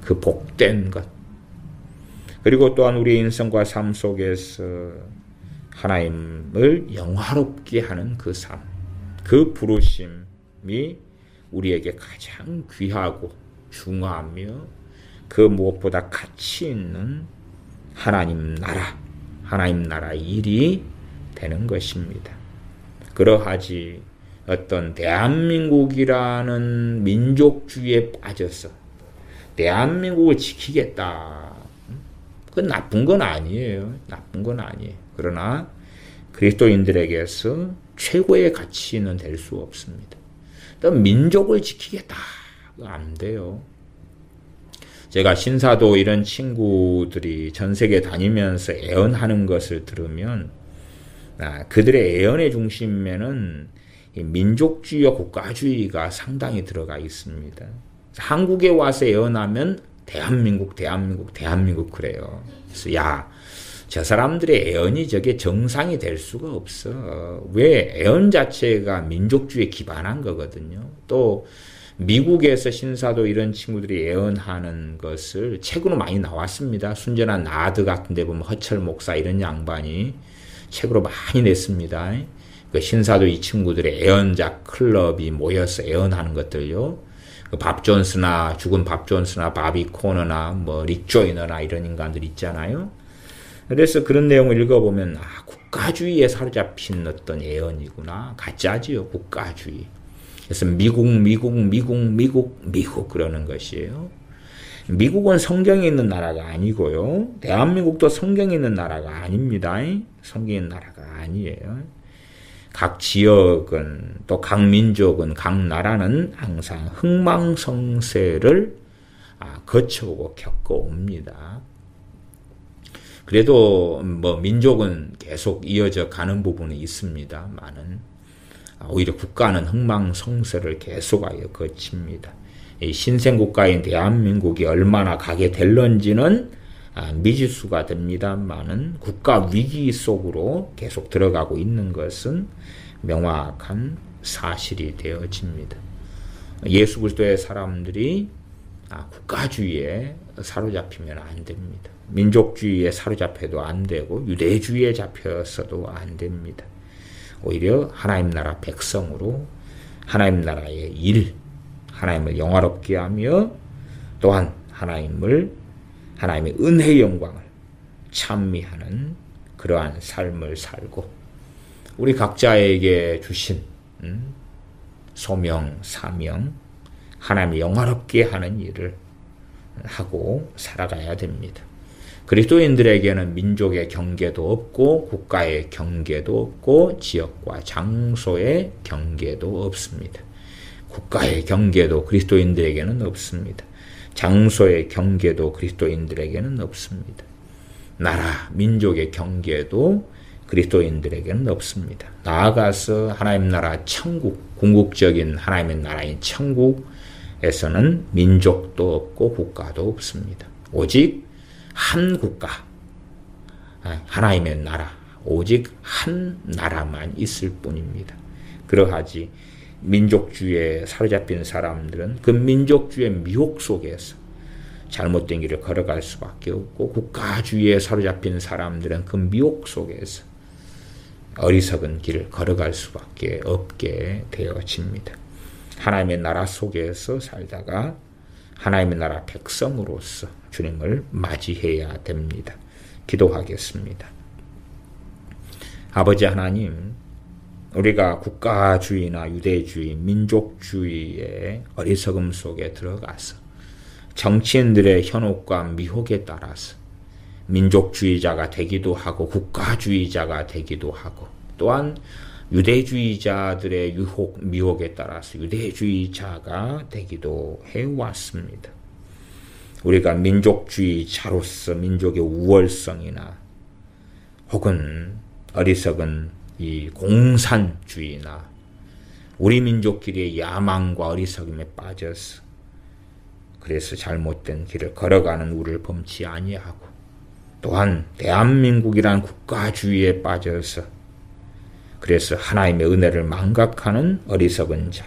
그 복된 것. 그리고 또한 우리 인생과 삶 속에서 하나님을 영화롭게 하는 그 삶, 그 부르심이 우리에게 가장 귀하고 중요하며 그 무엇보다 가치 있는 하나님 나라의 일이 되는 것입니다. 그러하지 어떤 대한민국이라는 민족주의에 빠져서 대한민국을 지키겠다. 그건 나쁜 건 아니에요. 나쁜 건 아니에요. 그러나 그리스도인들에게서 최고의 가치는 될 수 없습니다. 또 민족을 지키겠다. 안 돼요. 제가 신사도 이런 친구들이 전 세계 다니면서 애언하는 것을 들으면 그들의 애언의 중심에는 민족주의와 국가주의가 상당히 들어가 있습니다. 한국에 와서 애언하면 대한민국 그래요. 그래서 저 사람들의 애언이 저게 정상이 될 수가 없어. 왜? 애언 자체가 민족주의에 기반한 거거든요. 또 미국에서 신사도 이런 친구들이 애언하는 것을 책으로 많이 나왔습니다. 순전한 나드 같은 데 보면 허철 목사 이런 양반이 책으로 많이 냈습니다. 그 신사도 이 친구들의 애언자 클럽이 모여서 애언하는 것들요. 밥 존스나 죽은 밥 존스나 바비 코너나 릭 조이너나 이런 인간들 있잖아요. 그래서 그런 내용을 읽어보면 국가주의에 사로잡힌 어떤 애언이구나. 가짜지요. 국가주의. 그래서 미국 그러는 것이에요. 미국은 성경에 있는 나라가 아니고요. 대한민국도 성경에 있는 나라가 아닙니다. 성경에 있는 나라가 아니에요. 각 지역은 또 각 민족은 각 나라는 항상 흥망성쇠를 거쳐오고 겪어옵니다. 그래도 민족은 계속 이어져 가는 부분이 있습니다만은 오히려 국가는 흥망성쇠를 계속하여 거칩니다. 이 신생국가인 대한민국이 얼마나 가게 될런지는 미지수가 됩니다만은 국가 위기 속으로 계속 들어가고 있는 것은 명확한 사실이 되어집니다. 예수 그리스도의 사람들이 국가주의에 사로잡히면 안 됩니다. 민족주의에 사로잡혀도 안 되고 유대주의에 잡혀서도 안 됩니다. 오히려 하나님 나라 백성으로 하나님 나라의 일, 하나님을 영화롭게 하며 또한 하나님의 은혜의 영광을 찬미하는 그러한 삶을 살고 우리 각자에게 주신 소명, 사명, 하나님을 영화롭게 하는 일을 하고 살아가야 됩니다. 그리스도인들에게는 민족의 경계도 없고 국가의 경계도 없고 지역과 장소의 경계도 없습니다. 국가의 경계도 그리스도인들에게는 없습니다. 장소의 경계도 그리스도인들에게는 없습니다. 나라, 민족의 경계도 그리스도인들에게는 없습니다. 나아가서 하나님 나라 천국, 궁극적인 하나님의 나라인 천국에서는 민족도 없고 국가도 없습니다. 오직 한 국가, 하나님의 나라, 오직 한 나라만 있을 뿐입니다. 그러하지 민족주의에 사로잡힌 사람들은 그 민족주의의 미혹 속에서 잘못된 길을 걸어갈 수밖에 없고, 국가주의에 사로잡힌 사람들은 그 미혹 속에서 어리석은 길을 걸어갈 수밖에 없게 되어집니다. 하나님의 나라 속에서 살다가 하나님의 나라 백성으로서 주님을 맞이해야 됩니다. 기도하겠습니다. 아버지 하나님, 우리가 국가주의나 유대주의, 민족주의의 어리석음 속에 들어가서 정치인들의 현혹과 미혹에 따라서 민족주의자가 되기도 하고 국가주의자가 되기도 하고, 또한 유대주의자들의 유혹, 미혹에 따라서 유대주의자가 되기도 해왔습니다. 우리가 민족주의자로서 민족의 우월성이나 혹은 어리석은 이 공산주의나 우리 민족끼리의 야망과 어리석음에 빠져서 그래서 잘못된 길을 걸어가는 우리를 범치 아니하고, 또한 대한민국이란 국가주의에 빠져서 그래서 하나님의 은혜를 망각하는 어리석은 자,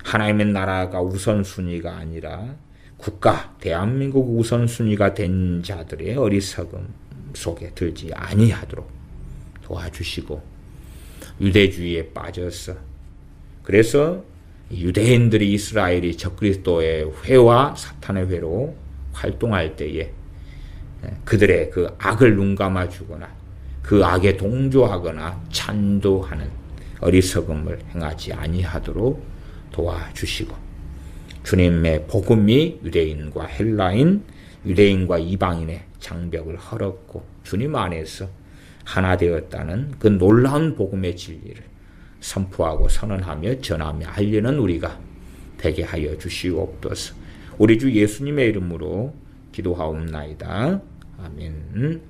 하나님의 나라가 우선순위가 아니라 국가, 대한민국 우선순위가 된 자들의 어리석음 속에 들지 아니하도록 도와주시고, 유대주의에 빠져서 그래서 유대인들이 이스라엘이 적그리스도의 회와 사탄의 회로 활동할 때에 그들의 그 악을 눈감아 주거나 그 악에 동조하거나 찬도하는 어리석음을 행하지 아니하도록 도와주시고, 주님의 복음이 유대인과 헬라인, 유대인과 이방인의 장벽을 헐었고 주님 안에서 하나 되었다는 그 놀라운 복음의 진리를 선포하고 선언하며 전하며 알리는 우리가 되게 하여 주시옵소서. 우리 주 예수님의 이름으로 기도하옵나이다. 아멘.